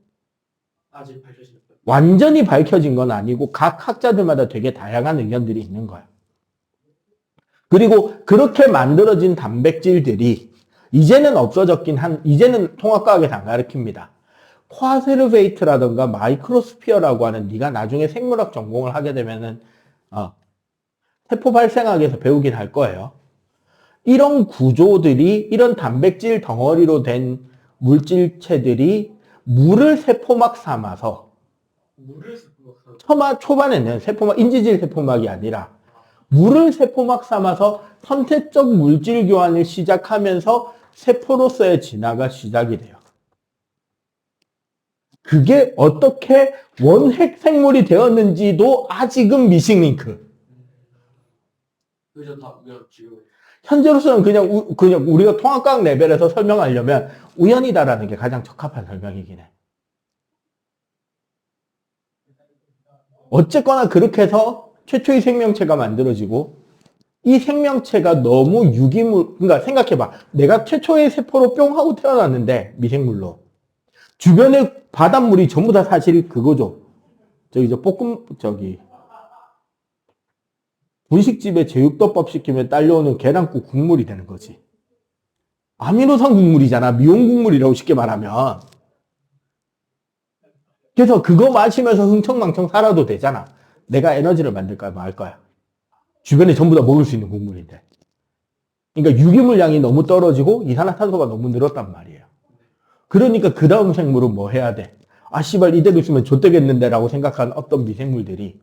아직 밝혀진 거예요. 완전히 밝혀진 건 아니고 각 학자들마다 되게 다양한 의견들이 있는 거예요. 그리고 그렇게 만들어진 단백질들이 이제는 없어졌긴 이제는 통합과학에서 안 가르칩니다. 쿼세르베이트라든가 마이크로스피어라고 하는 네가 나중에 생물학 전공을 하게 되면은 세포 발생학에서 배우긴 할 거예요. 이런 구조들이 이런 단백질 덩어리로 된 물질체들이 물을 세포막 삼아서 초반에는 인지질 세포막이 아니라 물을 세포막 삼아서 선택적 물질 교환을 시작하면서 세포로서의 진화가 시작이 돼요. 그게 어떻게 원핵 생물이 되었는지도 아직은 미싱링크. 현재로서는 그냥 우리가 통합과학 레벨에서 설명하려면 우연이다라는 게 가장 적합한 설명이긴 해. 어쨌거나 그렇게 해서 최초의 생명체가 만들어지고 이 생명체가 너무 유기물, 그러니까 생각해봐. 내가 최초의 세포로 뿅 하고 태어났는데 미생물로 주변에 바닷물이 전부 다 사실 그거죠. 분식집에 제육덮밥 시키면 딸려오는 계란국 국물이 되는 거지. 아미노산 국물이잖아. 미온 국물이라고 쉽게 말하면. 그래서 그거 마시면서 흥청망청 살아도 되잖아. 내가 에너지를 만들까요? 말 거야. 주변에 전부 다 먹을 수 있는 국물인데. 그러니까 유기물량이 너무 떨어지고 이산화탄소가 너무 늘었단 말이에요. 그러니까 그 다음 생물은 뭐 해야 돼? 아, 씨발, 이대로 있으면 좆되겠는데 라고 생각한 어떤 미생물들이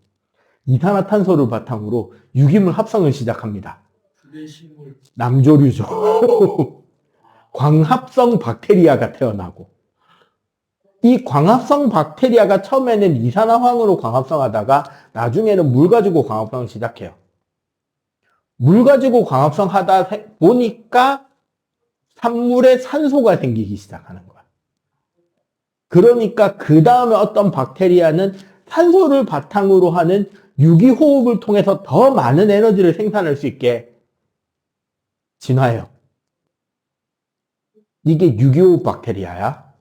이산화탄소를 바탕으로 유기물 합성을 시작합니다. 유해식물. 남조류죠. 광합성 박테리아가 태어나고, 이 광합성 박테리아가 처음에는 이산화황으로 광합성하다가 나중에는 물 가지고 광합성을 시작해요. 물 가지고 광합성하다 보니까 산물에 산소가 생기기 시작하는 거야. 그러니까 그 다음에 어떤 박테리아는 산소를 바탕으로 하는 유기호흡을 통해서 더 많은 에너지를 생산할 수 있게 진화해요. 이게 유기호흡 박테리아야.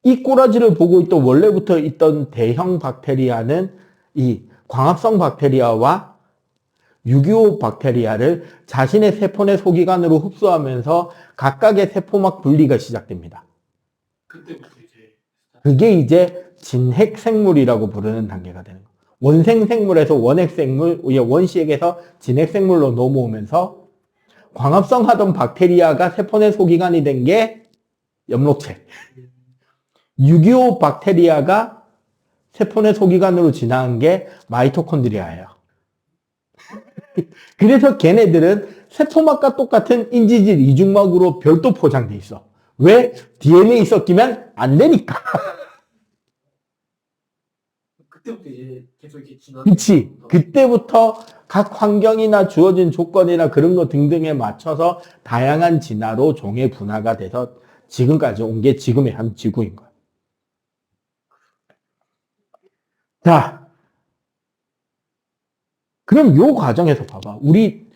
이 꼬라지를 보고 있던 원래부터 있던 대형 박테리아는 이 광합성 박테리아와 유기호흡 박테리아를 자신의 세포내 소기관으로 흡수하면서 각각의 세포막 분리가 시작됩니다. 그때부터 이제 그게 이제 진핵생물이라고 부르는 단계가 되는 거예요. 원생생물에서 원핵생물, 원시핵에서 진핵생물로 넘어오면서 광합성 하던 박테리아가 세포내 소기관이 된 게 엽록체. 유기호흡 박테리아가 세포내 소기관으로 진화한 게 마이토콘드리아예요. 그래서 걔네들은 세포막과 똑같은 인지질 이중막으로 별도 포장돼 있어. 왜? DNA 섞이면 안 되니까. 그때부터 이제 계속 이렇게 진화. 그치. 그때부터 각 환경이나 주어진 조건이나 그런 거 등등에 맞춰서 다양한 진화로 종의 분화가 돼서 지금까지 온 게 지금의 한 지구인 거야. 자, 그럼 요 과정에서 봐봐. 우리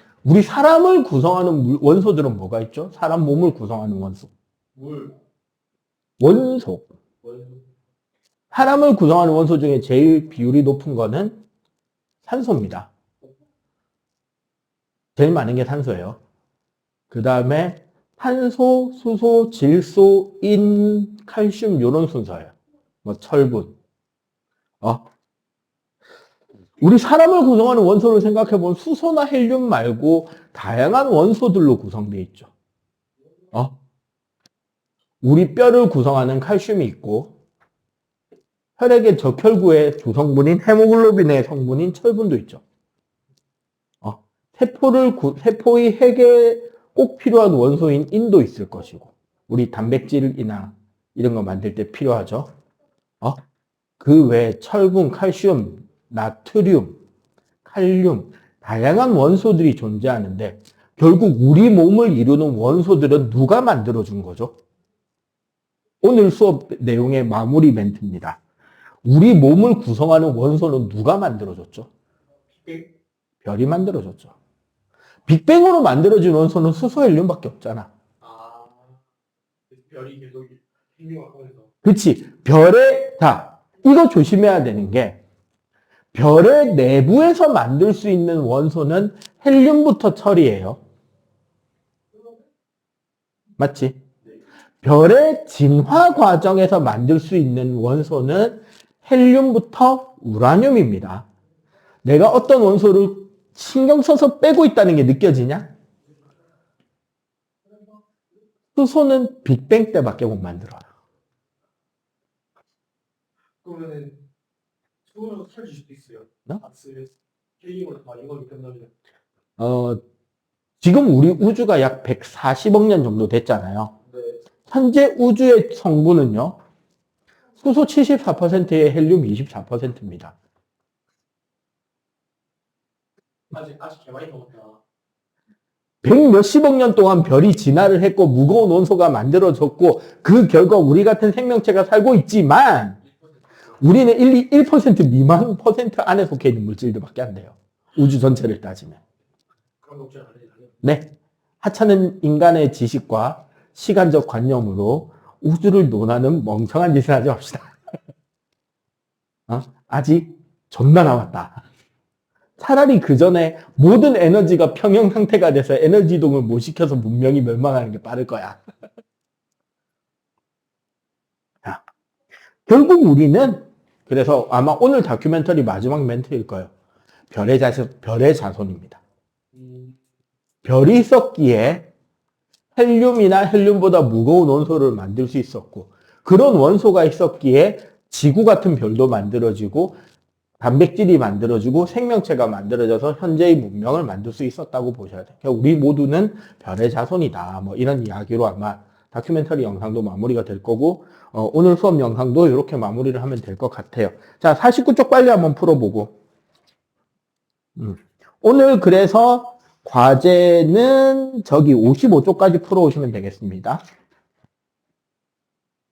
사람을 구성하는 원소들은 뭐가 있죠? 사람 몸을 구성하는 원소. 물. 원소. 원소. 사람을 구성하는 원소 중에 제일 비율이 높은 거는 산소입니다. 제일 많은 게 산소예요. 그 다음에 탄소, 수소, 질소, 인, 칼슘 이런 순서예요. 뭐 철분. 우리 사람을 구성하는 원소를 생각해보면 수소나 헬륨 말고 다양한 원소들로 구성되어 있죠. 우리 뼈를 구성하는 칼슘이 있고 혈액의 적혈구의 주성분인 헤모글로빈의 성분인 철분도 있죠. 세포의 핵에 꼭 필요한 원소인 인도 있을 것이고 우리 단백질이나 이런 거 만들 때 필요하죠. 그 외에 철분, 칼슘, 나트륨, 칼륨, 다양한 원소들이 존재하는데 결국 우리 몸을 이루는 원소들은 누가 만들어준 거죠? 오늘 수업 내용의 마무리 멘트입니다. 우리 몸을 구성하는 원소는 누가 만들어줬죠? 빅뱅. 별이 만들어줬죠. 빅뱅으로 만들어진 원소는 수소, 헬륨밖에 없잖아. 아. 별이 계속 생겨가면서. 그치? 이거 조심해야 되는 게 별의 내부에서 만들 수 있는 원소는 헬륨부터 처리해요. 맞지? 별의 진화 과정에서 만들 수 있는 원소는 헬륨부터 우라늄입니다. 내가 어떤 원소를 신경 써서 빼고 있다는 게 느껴지냐? 수소는 빅뱅 때밖에 못 만들어요. 그러면은 소를 살릴 수도 있어요. 헬륨으로 다 이걸 끝나면. 지금 우리 우주가 약 140억 년 정도 됐잖아요. 네. 현재 우주의 성분은요. 수소 74%에 헬륨 24%입니다. 아직 개 많이 남았다. 100 몇십억 년 동안 별이 진화를 했고 무거운 원소가 만들어졌고 그 결과 우리 같은 생명체가 살고 있지만 우리는 1% 미만 퍼센트 안에 속해 있는 물질들밖에 안 돼요. 우주 전체를 따지면. 그런 거 없지 않아요? 네. 하찮은 인간의 지식과 시간적 관념으로 우주를 논하는 멍청한 짓을 하지 맙시다. 아직 존나 남았다. 차라리 그 전에 모든 에너지가 평형 상태가 돼서 에너지 이동을 못 시켜서 문명이 멸망하는 게 빠를 거야. 자, 결국 우리는 그래서 아마 오늘 다큐멘터리 마지막 멘트일 거예요. 별의 자손입니다. 별이 있었기에 헬륨이나 헬륨보다 무거운 원소를 만들 수 있었고 그런 원소가 있었기에 지구 같은 별도 만들어지고 단백질이 만들어지고 생명체가 만들어져서 현재의 문명을 만들 수 있었다고 보셔야 돼요. 그러니까 우리 모두는 별의 자손이다. 뭐 이런 이야기로 아마 다큐멘터리 영상도 마무리가 될 거고 오늘 수업 영상도 이렇게 마무리를 하면 될 것 같아요. 자, 49쪽 빨리 한번 풀어보고. 오늘 그래서 과제는 저기 55쪽까지 풀어오시면 되겠습니다.